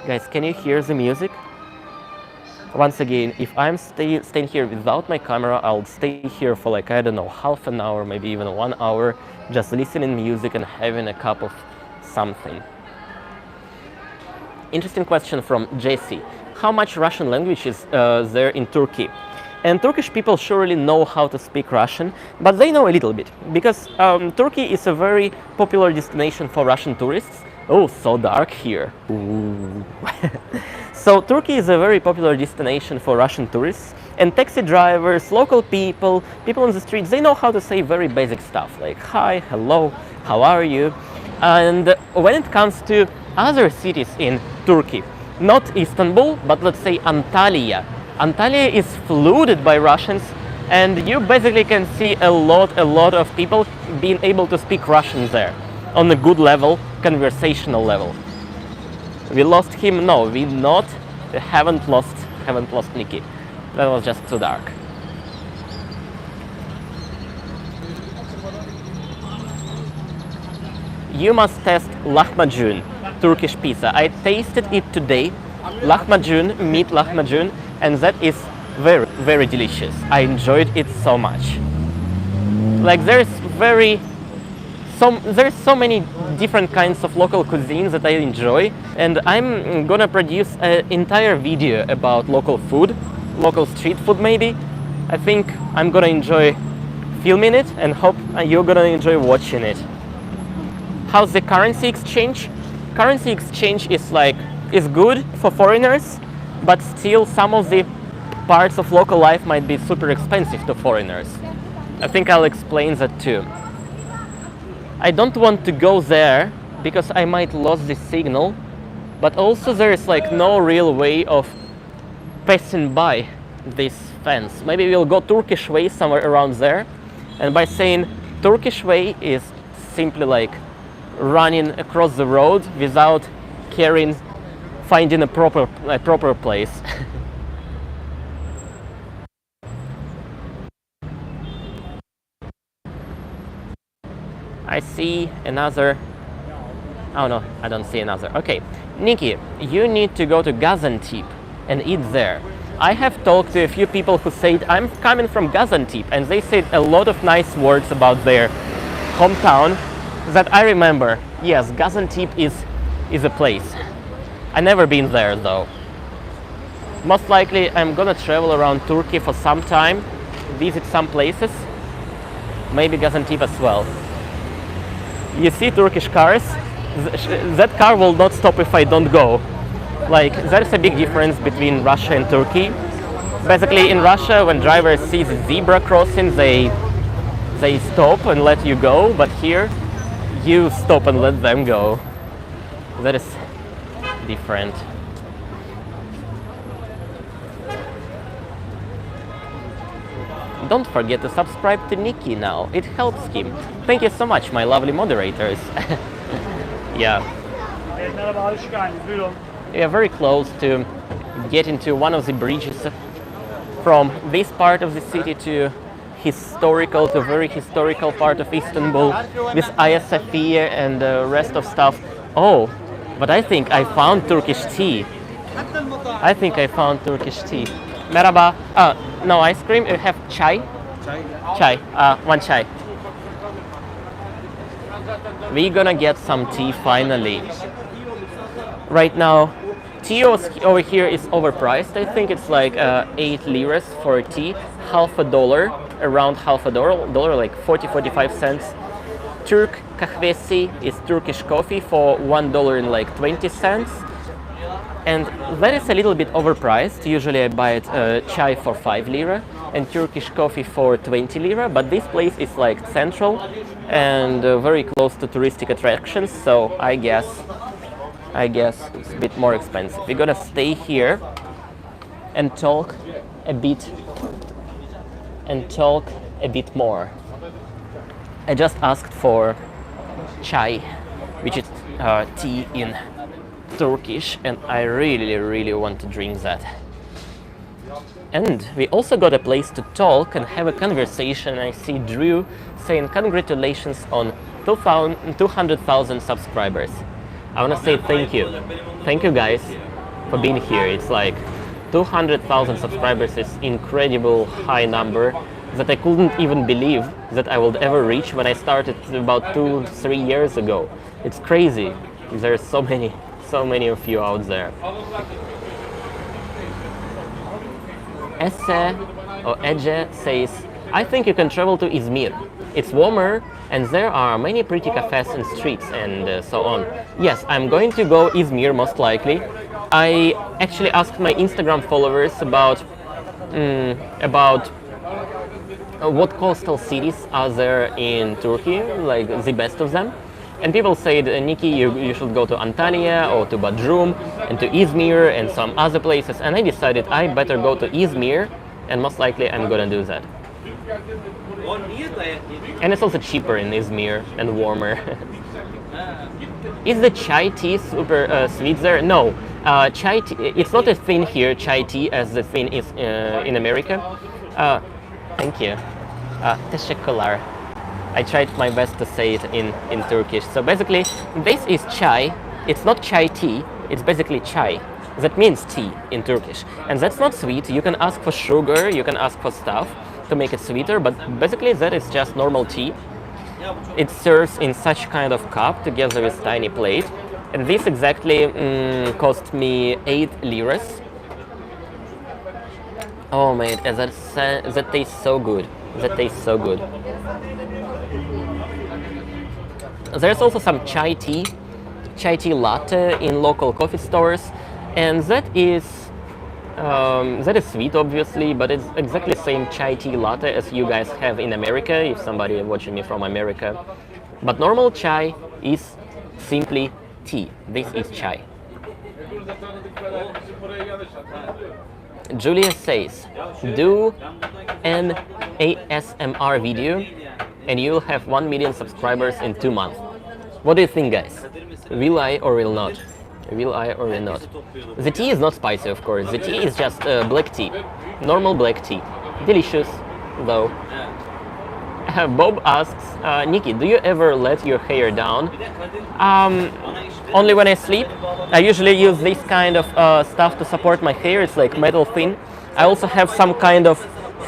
Guys, can you hear the music? Once again, if I'm staying here without my camera, I'll stay here for like, I don't know, half an hour, maybe even 1 hour, just listening music and having a cup of something. Interesting question from Jesse. How much Russian language is there in Turkey? And Turkish people surely know how to speak Russian, but they know a little bit, because Turkey is a very popular destination for Russian tourists. Oh, so dark here. Ooh. So Turkey is a very popular destination for Russian tourists, and taxi drivers, local people, people on the streets, they know how to say very basic stuff like hi, hello, how are you? And when it comes to other cities in Turkey, not Istanbul, but let's say Antalya. Antalya is flooded by Russians, and you basically can see a lot of people being able to speak Russian there on a good level, conversational level. We lost him? No, we haven't lost Niki. That was just too dark. You must test lahmacun, Turkish pizza. I tasted it today, lahmacun, meat lahmacun, and that is very, very delicious. I enjoyed it so much. Like there's so many different kinds of local cuisines that I enjoy, and I'm gonna produce an entire video about local food, local street food maybe. I think I'm gonna enjoy filming it and hope you're gonna enjoy watching it. How's the currency exchange? Currency exchange is good for foreigners, but still some of the parts of local life might be super expensive to foreigners. I think I'll explain that too. I don't want to go there because I might lose the signal, but also there is like no real way of passing by this fence. Maybe we'll go Turkish way somewhere around there, and by saying Turkish way is simply like running across the road without finding a proper place. I see another. Oh no, I don't see another. Okay, Niki, you need to go to Gaziantep and eat there. I have talked to a few people who said I'm coming from Gaziantep, and they said a lot of nice words about their hometown that I remember. Yes, Gaziantep is a place. I've never been there though. Most likely I'm gonna travel around Turkey for some time, visit some places, maybe Gaziantep as well. You see Turkish cars, that car will not stop if I don't go. Like, there's a big difference between Russia and Turkey. Basically in Russia, when drivers see the zebra crossing, they stop and let you go, but here you stop and let them go. That is different. Don't forget to subscribe to Niki now, it helps him. Thank you so much, my lovely moderators. Yeah. We are very close to getting to one of the bridges from this part of the city to historical to very historical part of Istanbul with Hagia Sophia and the rest of stuff. Oh, but I think I found Turkish tea. I think I found Turkish tea. Merhaba. No ice cream. You have chai? Chai. One chai. We're gonna get some tea finally. Right now, tea over here is overpriced. I think it's like 8 liras for tea, half a dollar, around half a dollar, like 45 cents. Turk kahvesi is Turkish coffee for $1 and like 20 cents. And that is a little bit overpriced. Usually I buy it chai for 5 lira and Turkish coffee for 20 lira. But this place is like central and very close to touristic attractions. So I guess it's a bit more expensive. We're gonna stay here and talk a bit more. I just asked for chai, which is tea in Turkish, and I really want to drink that. And we also got a place to talk and have a conversation. I see Drew saying congratulations on 200,000 subscribers. I want to say thank you guys for being here. It's like 200,000 subscribers is incredible high number that I couldn't even believe that I would ever reach when I started about 2-3 years ago. It's crazy. There's so many of you out there. Esse or Ece says, I think you can travel to Izmir. It's warmer and there are many pretty cafes and streets and so on. Yes, I'm going to go Izmir most likely. I actually asked my Instagram followers about what coastal cities are there in Turkey, like the best of them. And people said, Niki, you should go to Antalya or to Bodrum and to Izmir and some other places. And I decided I better go to Izmir, and most likely I'm gonna do that. And it's also cheaper in Izmir and warmer. Is the chai tea super sweet there? No, chai tea, it's not a thing here, chai tea, as the thing is in America. Thank you. Teşekkürler. I tried my best to say it in Turkish. So basically, this is chai. It's not chai tea, it's basically chai. That means tea in Turkish. And that's not sweet. You can ask for sugar, you can ask for stuff to make it sweeter, but basically that is just normal tea. It serves in such kind of cup together with tiny plate. And this exactly cost me 8 liras. Oh man, that tastes so good. That tastes so good. There's also some chai tea latte in local coffee stores, and that is sweet, obviously, but it's exactly the same chai tea latte as you guys have in America, if somebody watching me from America. But normal chai is simply tea. This is chai. Julia says, do an ASMR video and you'll have 1 million subscribers in 2 months. What do you think, guys? Will I or will not? Will I or will not? The tea is not spicy, of course. The tea is just black tea. Normal black tea. Delicious, though. Bob asks, Niki, do you ever let your hair down? Only when I sleep. I usually use this kind of stuff to support my hair. It's like metal thin. I also have some kind of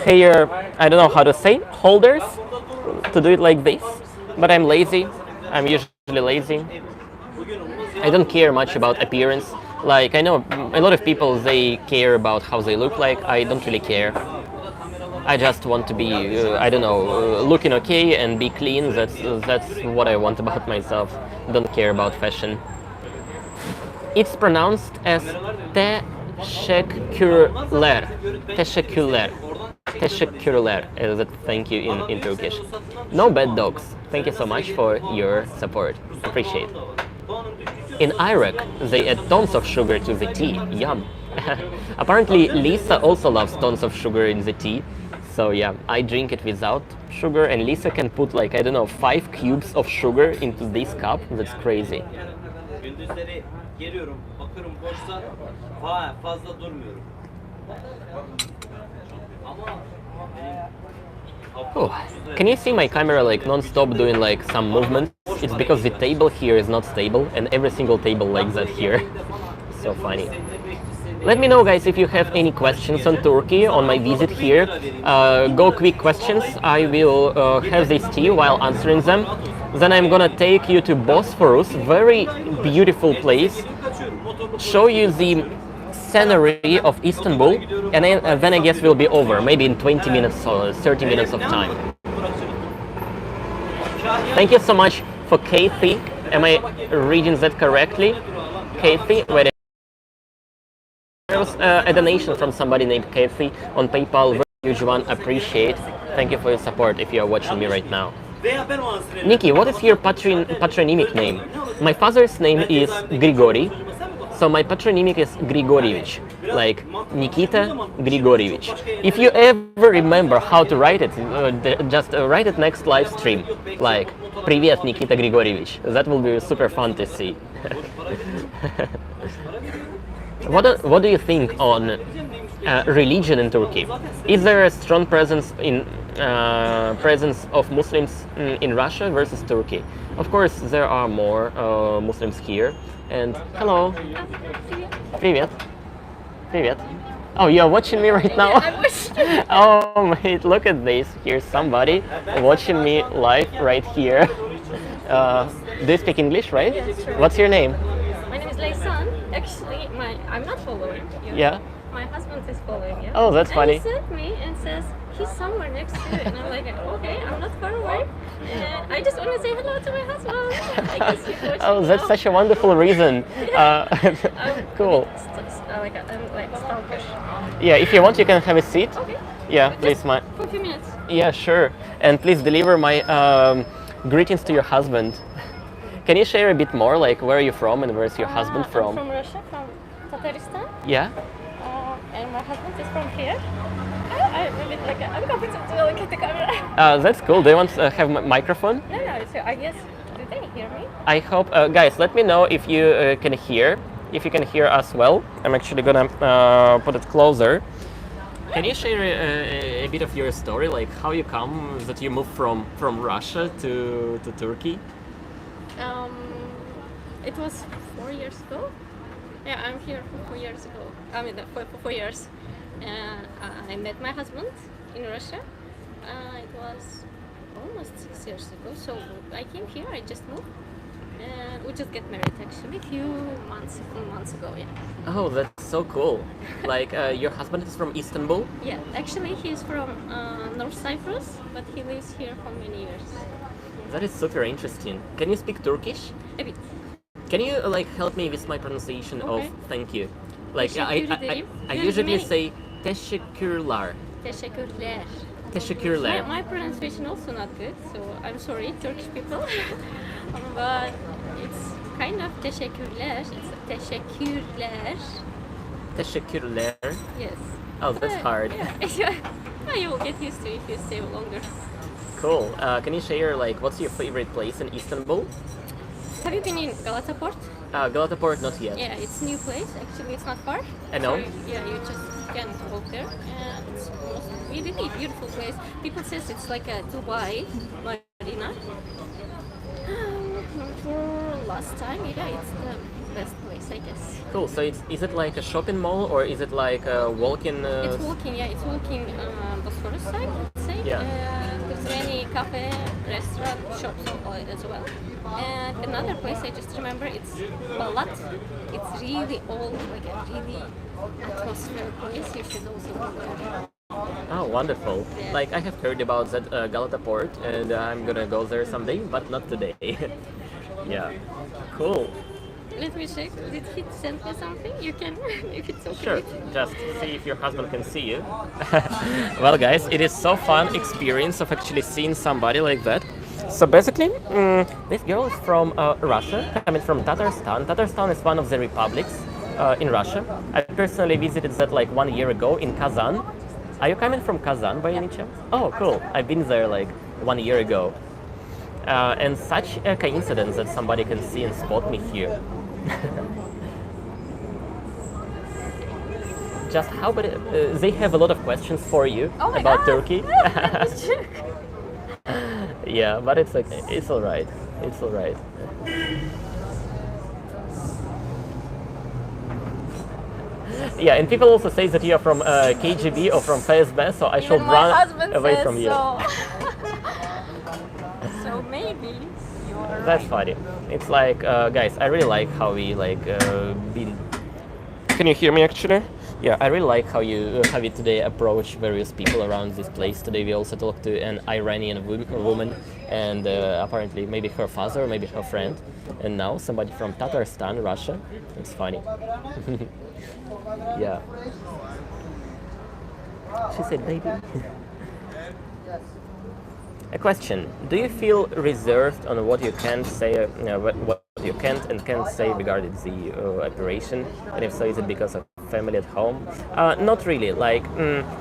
hair, I don't know how to say, holders to do it like this. But I'm lazy. I'm usually lazy. I don't care much about appearance. Like, I know a lot of people, they care about how they look like. I don't really care. I just want to be, I don't know, looking okay and be clean. That's what I want about myself. Don't care about fashion. It's pronounced as teşekkürler. Teşekkürler. Teşekkürler. Thank you in Turkish. No bad dogs. Thank you so much for your support. Appreciate it. In Iraq, they add tons of sugar to the tea. Yum. Apparently, Lisa also loves tons of sugar in the tea. So yeah, I drink it without sugar, and Lisa can put like, I don't know, 5 cubes of sugar into this cup. That's crazy. Oh, can you see my camera like non-stop doing like some movements? It's because the table here is not stable and every single table like that here. So funny. Let me know guys if you have any questions on Turkey, on my visit here. Go quick questions. I will have this tea while answering them. Then I'm gonna take you to Bosphorus, very beautiful place. Show you the scenery of Istanbul, and then I guess we'll be over, maybe in 20 minutes or 30 minutes of time. Thank you so much for Kathy. Am I reading that correctly? Kathy, wait. There was a donation from somebody named Kathy on PayPal. Very huge one. Appreciate. Thank you for your support if you are watching me right now. Niki, what is your patronymic name? My father's name is Grigory. So my patronymic is Grigorievich, like Nikita Grigorievich. If you ever remember how to write it, just write it next live stream, like Привет, Nikita Grigorievich. That will be super fun to see. What do you think on religion in Turkey? Is there a strong presence of Muslims in Russia versus Turkey? Of course, there are more Muslims here. And hello. Привет. Привет. Oh, you're watching me right now? I'm watching. Oh, mate, look at this. Here's somebody watching me live right here. Do you speak English, right? Yes, sure. What's your name? My name is Laysan. Actually, I'm not following you. Yeah. My husband is following you. Oh, that's funny. And he sent me and says he's somewhere next to you, and I'm like, okay, I'm not far away. And I just want to say hello to my husband. I guess he's watching Oh, that's now. such a wonderful reason. Cool. I'm like stalker. Yeah, if you want, you can have a seat. Okay. Yeah, But please, just my. for a few minutes. Yeah, sure. And please deliver my greetings to your husband. Can you share a bit more, like where are you from and where's your husband from? I'm from Russia, from Tatarstan. Yeah. And my husband is from here. I'm a bit like uncomfortable to look at the camera. That's cool. Do you want to have a microphone? No, so I guess, do they hear me? I hope, guys, let me know if you can hear. If you can hear us well. I'm actually gonna put it closer. Can you share a bit of your story, like how you come that you moved from Russia to Turkey? It was 4 years ago. Yeah, I'm here for 4 years ago. I mean, for 4 years. I met my husband in Russia. It was almost 6 years ago. So I came here. I just moved. We just get married actually a few months ago. Yeah. Oh, that's so cool. Like your husband is from Istanbul? Yeah. Actually, he's from North Cyprus, but he lives here for many years. That is super interesting. Can you speak Turkish? A bit. Can you like help me with my pronunciation of Okay. thank you? Like I There's usually many- say teşekkürler. Teşekkürler. Teşekkürler. My pronunciation also not good, so I'm sorry, Turkish people. But it's kind of teşekkürler. It's teşekkürler. Teşekkürler. Yes. Oh, that's hard. Yeah. You will get used to it if you stay longer. Cool. Can you share like what's your favorite place in Istanbul? Have you been in Galata Port? Galata Port, not yet. Yeah, it's a new place. Actually, it's not far. I know. So, yeah, you just can walk there, and it's really beautiful place. People says it's like a Dubai marina. For last time, yeah, it's the best place, I guess. Cool. So is it like a shopping mall or is it like a walking? It's walking, yeah, it's walking Bosphorus side, let's say. Yeah. There's many cafe, restaurant, shops as well. And another place I just remember, it's Balat. It's really old, like a really atmospheric place. You should also go there. Oh, wonderful. Yeah. Like I have heard about that Galata Port and I'm gonna go there someday, but not today. Yeah. Cool. Let me check. Did he send me something? You can, if it's okay. Sure, just see if your husband can see you. Well, guys, it is so fun experience of actually seeing somebody like that. So basically, this girl is from Russia, coming from Tatarstan. Tatarstan is one of the republics in Russia. I personally visited that like 1 year ago in Kazan. Are you coming from Kazan by any chance? Oh, cool. I've been there like 1 year ago. And such a coincidence that somebody can see and spot me here. just how about they have a lot of questions for you Oh my about God. Turkey. That's true. Yeah, but it's okay. It's all right. It's all right. Yeah, and people also say that you are from KGB or from FSB, so I should Even my run husband away says from you. so. So maybe you are That's right. funny. It's like, guys, I really like how we like been. Can you hear me actually? Yeah, I really like how we today approach various people around this place. Today we also talked to an Iranian woman, and apparently maybe her father, maybe her friend, and now somebody from Tatarstan, Russia. It's funny. Yeah. She said, baby. A question: do you feel reserved on what you can say, what you can't and can't say regarding the operation? And if so, is it because of family at home? Not really. Like,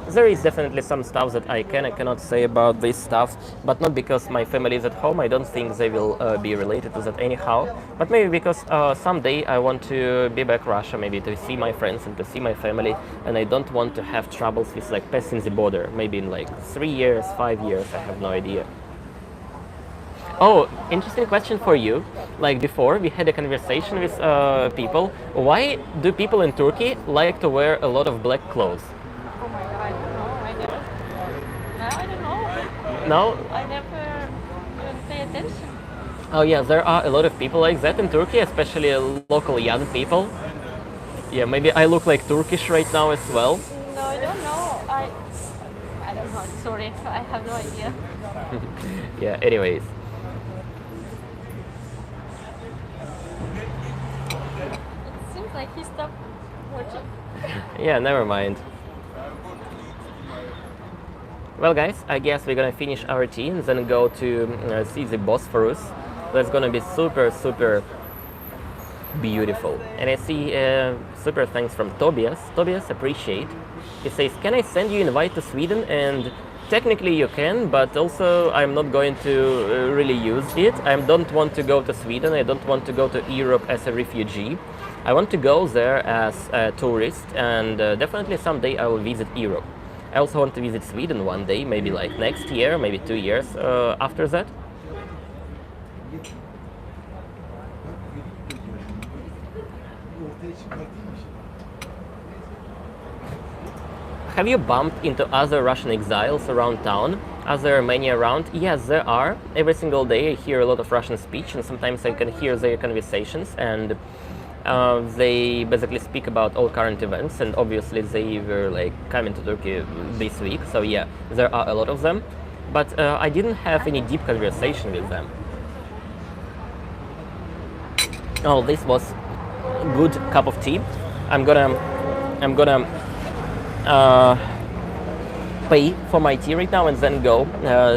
there is definitely some stuff that I can and cannot say about this stuff, but not because my family is at home. I don't think they will be related to that anyhow. But maybe because someday I want to be back Russia, maybe to see my friends and to see my family, and I don't want to have troubles with like passing the border. Maybe in like 3 years, 5 years, I have no idea. Oh, interesting question for you. Like before, we had a conversation with people. Why do people in Turkey like to wear a lot of black clothes? Oh my God, I don't know. I never. No, I don't know. No? I never even pay attention. Oh yeah, there are a lot of people like that in Turkey, especially local young people. Yeah, maybe I look like Turkish right now as well. No, I don't know. I don't know. Sorry, I have no idea. Yeah, anyways. It seems like he stopped watching. Yeah, never mind. Well, guys, I guess we're gonna finish our tea and then go to see the Bosphorus. That's gonna be super, super beautiful. And I see super thanks from Tobias. Tobias, appreciate. He says, can I send you invite to Sweden? And technically you can, but also I'm not going to really use it. I don't want to go to Sweden. I don't want to go to Europe as a refugee. I want to go there as a tourist, and definitely someday I will visit Europe. I also want to visit Sweden one day, maybe like next year, maybe 2 years after that. Have you bumped into other Russian exiles around town? Are there many around? Yes, there are. Every single day I hear a lot of Russian speech, and sometimes I can hear their conversations, and they basically speak about all current events, and obviously they were like coming to Turkey this week, so yeah, there are a lot of them. But I didn't have any deep conversation with them. Oh, this was a good cup of tea. I'm gonna pay for my tea right now and then go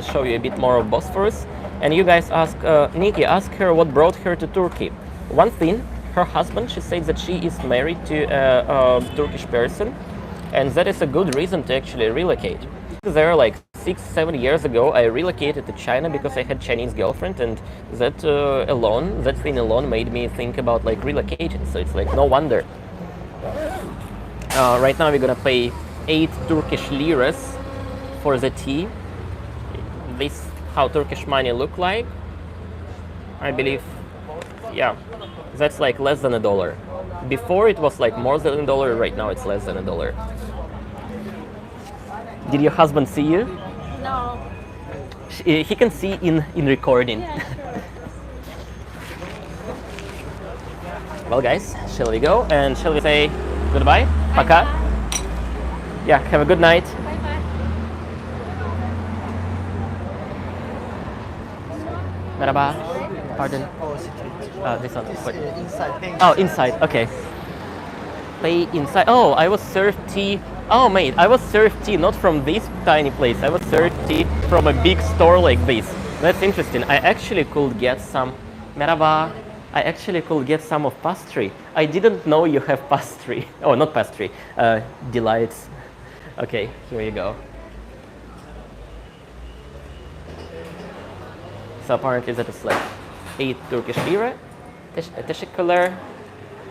show you a bit more of Bosphorus. And you guys ask Niki, ask her what brought her to Turkey. One thing, her husband, she says that she is married to a Turkish person, and that is a good reason to actually relocate. There, like 6-7 years ago, I relocated to China because I had Chinese girlfriend, and that thing alone made me think about like relocating. So it's like no wonder. Right now we're gonna pay 8 Turkish liras for the tea. This how Turkish money look like. I believe, yeah, that's like less than $1. Before it was like more than $1. Right now it's less than $1. Did your husband see you? No. He can see in recording. Yeah, sure. Well, guys, shall we go and shall we say goodbye? Пока. Yeah, have a good night. Bye bye. Merhaba. Pardon. This one. What? Inside paying. Oh, inside. Okay. Pay inside. Oh, I was served tea. Oh, mate, I was served tea not from this tiny place. I was served tea from a big store like this. That's interesting. I actually could get some. Merhaba. I actually could get some of pastry. I didn't know you have pastry. Oh, not pastry. Delights. Okay, here you go. So apparently that is like 8 Turkish lira. Teşekkürler.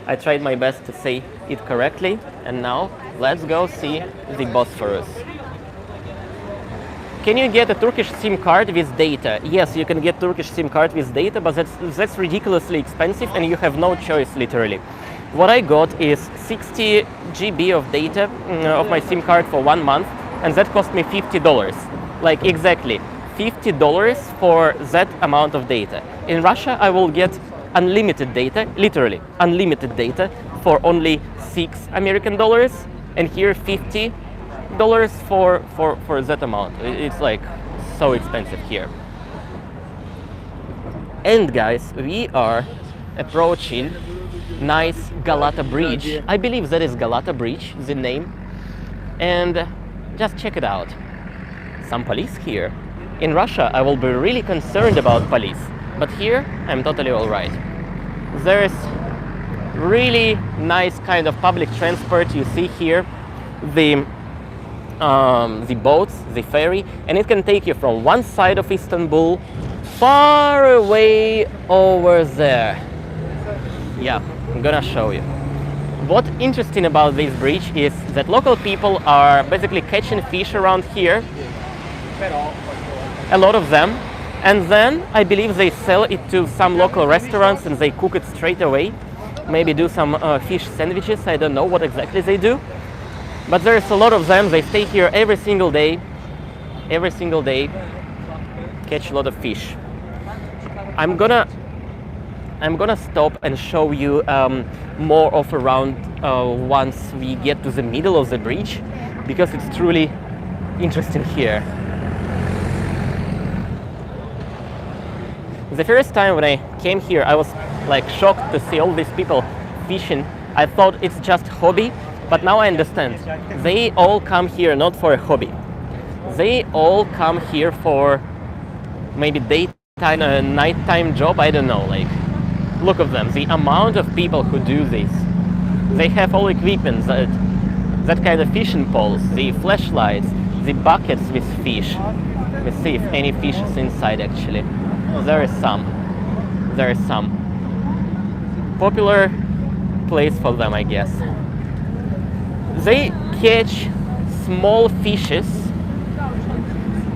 I tried my best to say it correctly. And now let's go see the Bosphorus. Can you get a Turkish SIM card with data? Yes, you can get Turkish SIM card with data, but that's ridiculously expensive and you have no choice literally. What I got is 60 GB of data of my SIM card for 1 month, and that cost me $50. Like exactly $50 for that amount of data. In Russia, I will get unlimited data, literally unlimited data for only $6 and here $50 for that amount. It's like so expensive here. And guys, we are approaching nice Galata Bridge. I believe that is Galata Bridge, the name. And just check it out. Some police here. In Russia, I will be really concerned about police, but here I'm totally all right. There's really nice kind of public transport. You see here the boats, the ferry, and it can take you from one side of Istanbul far away over there. Yeah, I'm gonna show you. What's interesting about this bridge is that local people are basically catching fish around here, a lot of them, and then I believe they sell it to some local restaurants and they cook it straight away. Maybe do some fish sandwiches, I don't know what exactly they do. But there's a lot of them, they stay here every single day, catch a lot of fish. I'm gonna stop and show you more of around once we get to the middle of the bridge, because it's truly interesting here. The first time when I came here, I was like shocked to see all these people fishing. I thought it's just hobby, but now I understand. They all come here not for a hobby. They all come here for maybe daytime, nighttime job, I don't know. Like, look at them, the amount of people who do this. They have all equipment, that kind of fishing poles, the flashlights, the buckets with fish. Let's see if any fish is inside actually. There is some. Popular place for them, I guess. They catch small fishes,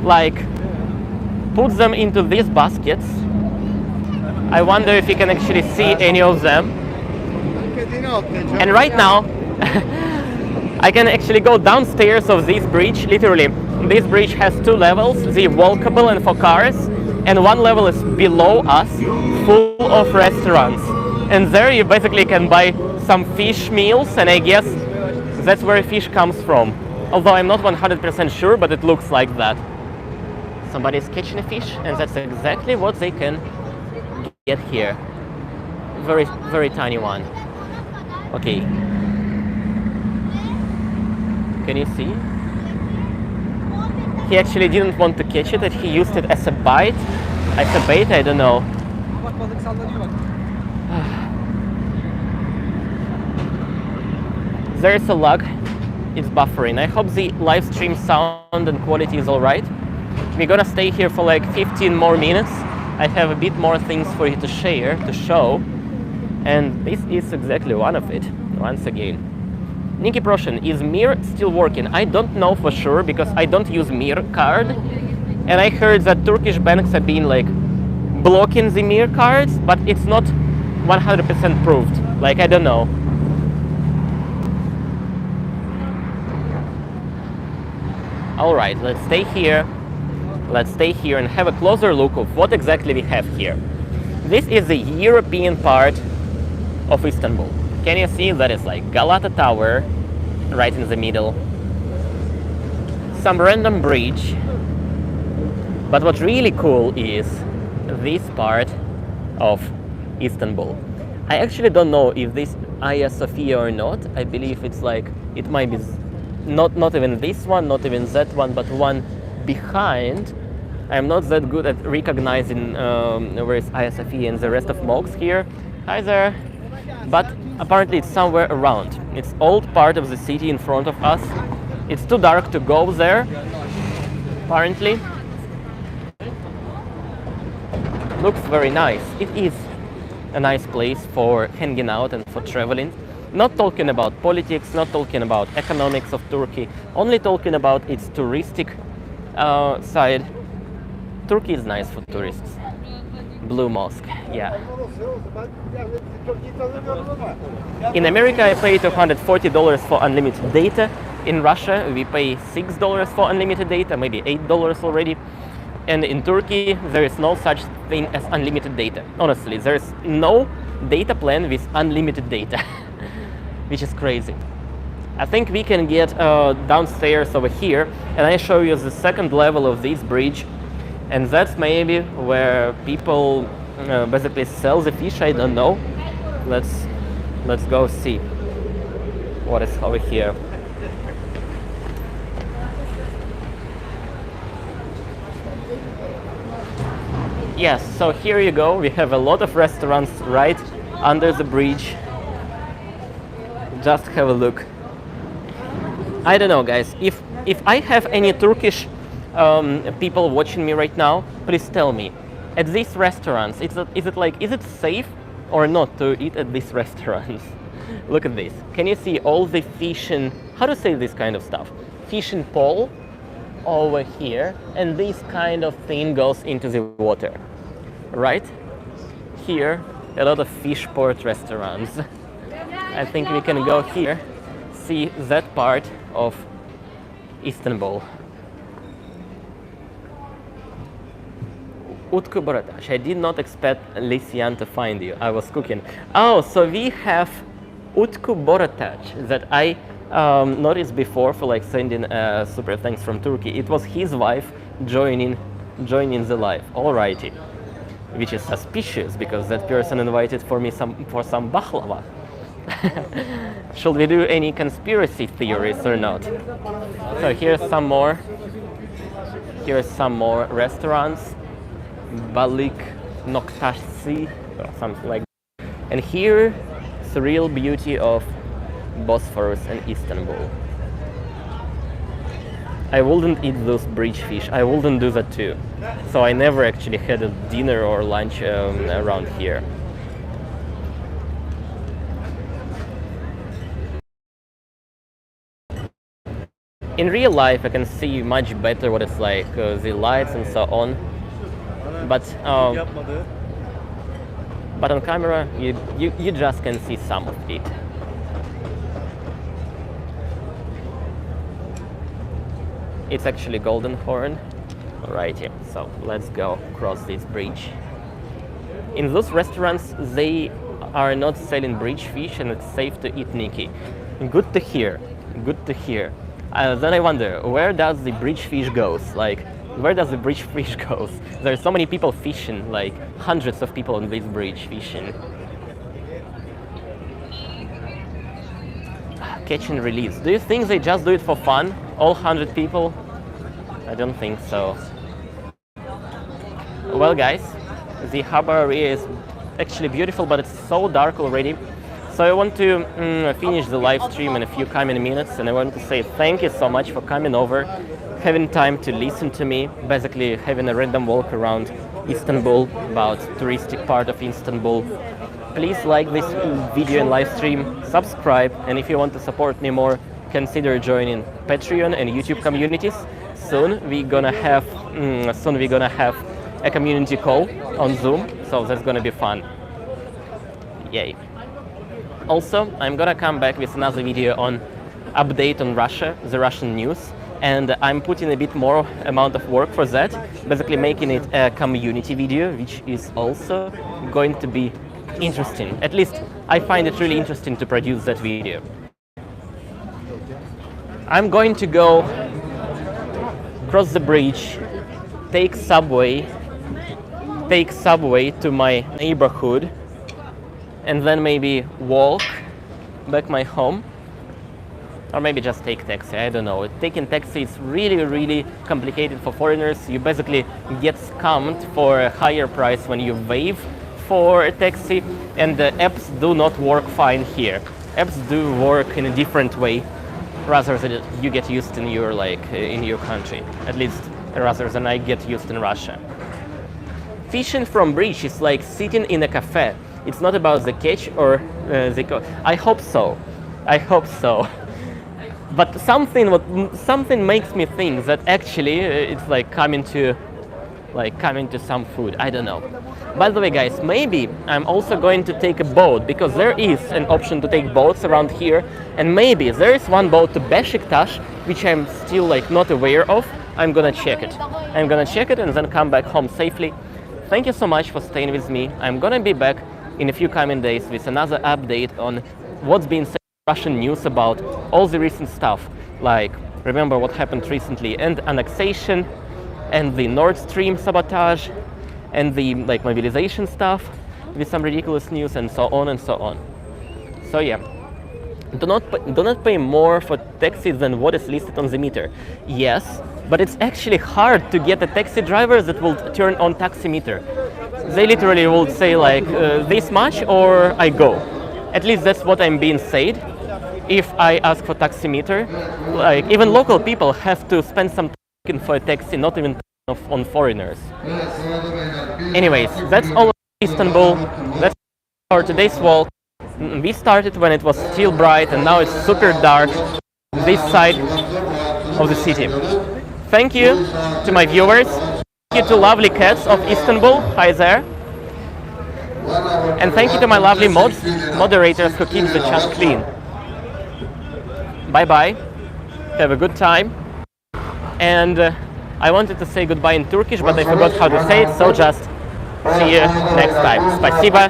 like put them into these baskets. I wonder if you can actually see any of them. And right now, I can actually go downstairs of this bridge, literally. This bridge has 2 levels, the walkable and for cars, and 1 level is below us, full of restaurants. And there you basically can buy some fish meals, and I guess that's where fish comes from. Although I'm not 100% sure, but it looks like that. Somebody's catching a fish, and that's exactly what they can get here. Very, very tiny one. Okay. Can you see? He actually didn't want to catch it, and he used it as a bait. As a bait, I don't know. There's a lag. It's buffering. I hope the live stream sound and quality is alright. We're gonna stay here for like 15 more minutes. I have a bit more things for you to share, to show. And this is exactly one of it, once again. Niki, Proshin, is Mir still working? I don't know for sure because I don't use Mir card. And I heard that Turkish banks have been like blocking the Mir cards, but it's not 100% proved. Like, I don't know. All right, let's stay here. Let's stay here and have a closer look of what exactly we have here. This is the European part of Istanbul. Can you see that is like Galata Tower right in the middle? Some random bridge. But what's really cool is this part of Istanbul. I actually don't know if this Hagia Sophia or not. I believe it's like, it might be not even this one, not even that one, but one behind. I'm not that good at recognizing where is Hagia Sophia and the rest of mosques here. Hi there. But apparently it's somewhere around. It's old part of the city in front of us. It's too dark to go there, apparently. Looks very nice. It is a nice place for hanging out and for traveling. Not talking about politics, not talking about economics of Turkey, only talking about its touristic side. Turkey is nice for tourists. Blue Mosque, yeah. In America, I pay $240 for unlimited data. In Russia, we pay $6 for unlimited data, maybe $8 already. And in Turkey, there is no such thing as unlimited data. Honestly, there is no data plan with unlimited data, which is crazy. I think we can get downstairs over here, and I show you the second level of this bridge. And that's maybe where people basically sell the fish. I don't know. Let's go see what is over here. Yes, so here you go. We have a lot of restaurants right under the bridge. Just have a look. I don't know, guys. If I have any Turkish people watching me right now, please tell me, at these restaurants, is it safe or not to eat at these restaurants? Look at this. Can you see all the fishing, how to say this kind of stuff? Fishing pole over here, and this kind of thing goes into the water, right? Here, a lot of fish port restaurants. I think we can go here, see that part of Istanbul. Utku Boratash. I did not expect Lysian to find you. I was cooking. Oh, so we have Utku Boratash that I noticed before for like sending super thanks from Turkey. It was his wife joining the live. Alrighty, which is suspicious because that person invited for some baklava. Should we do any conspiracy theories or not? So here's some more. Here's some more restaurants. Balik Noktasi or something like that. And here, the real beauty of Bosphorus and Istanbul. I wouldn't eat those bridge fish. I wouldn't do that too. So I never actually had a dinner or lunch around here. In real life, I can see much better what it's like, the lights and so on. But on camera, you just can see some of it. It's actually Golden Horn, right here. So let's go across this bridge. In those restaurants, they are not selling bridge fish, and it's safe to eat Niki. Good to hear. Good to hear. Then I wonder, where does the bridge fish goes? Like, where does the bridge fish goes? There are so many people fishing, like hundreds of people on this bridge fishing. Catch and release. Do you think they just do it for fun? All 100 people? I don't think so. Well, guys, the harbor area is actually beautiful, but it's so dark already. So I want to finish the live stream in a few coming minutes, and I want to say thank you so much for coming over, having time to listen to me, basically having a random walk around Istanbul, about touristic part of Istanbul. Please like this video and live stream, subscribe, and if you want to support me more, consider joining Patreon and YouTube communities. Soon we're gonna have a community call on Zoom, so that's gonna be fun. Yay. Also, I'm gonna come back with another video on update on Russia, the Russian news, and I'm putting a bit more amount of work for that, basically making it a community video, which is also going to be interesting. At least I find it really interesting to produce that video. I'm going to go cross the bridge, take subway to my neighborhood, and then maybe walk back my home, or maybe just take taxi. I don't know. Taking taxi is really complicated for foreigners. You basically get scammed for a higher price when you wave for a taxi, and the apps do not work fine here. Apps do work in a different way, rather than you get used in your in your country. At least rather than I get used in Russia. Fishing from bridge is like sitting in a cafe It's not about the catch or I hope so. I hope so. But something makes me think that actually it's like coming to some food. I don't know. By the way, guys, maybe I'm also going to take a boat, because there is an option to take boats around here, and maybe there is one boat to Beşiktaş, which I'm still like not aware of. I'm gonna check it. I'm gonna check it and then come back home safely. Thank you so much for staying with me. I'm gonna be back in a few coming days with another update on what's been said in Russian news about all the recent stuff, like remember what happened recently, and annexation, and the Nord Stream sabotage, and the like mobilization stuff with some ridiculous news, and so on and so on. So yeah, do not pay more for taxis than what is listed on the meter. Yes, but it's actually hard to get a taxi driver that will turn on taximeter. They literally will say like this much or I go. At least that's what I'm being said. If I ask for taximeter, like even local people have to spend some time for a taxi, not even on foreigners. Anyways, that's all of Istanbul. That's our today's walk. We started when it was still bright, and now it's super dark this side of the city. Thank you to my viewers. Thank you to lovely cats of Istanbul. Hi there. And thank you to my lovely moderators who keep the chat clean. Bye bye. Have a good time. And I wanted to say goodbye in Turkish, but I forgot how to say it, so just see you next time. Спасибо.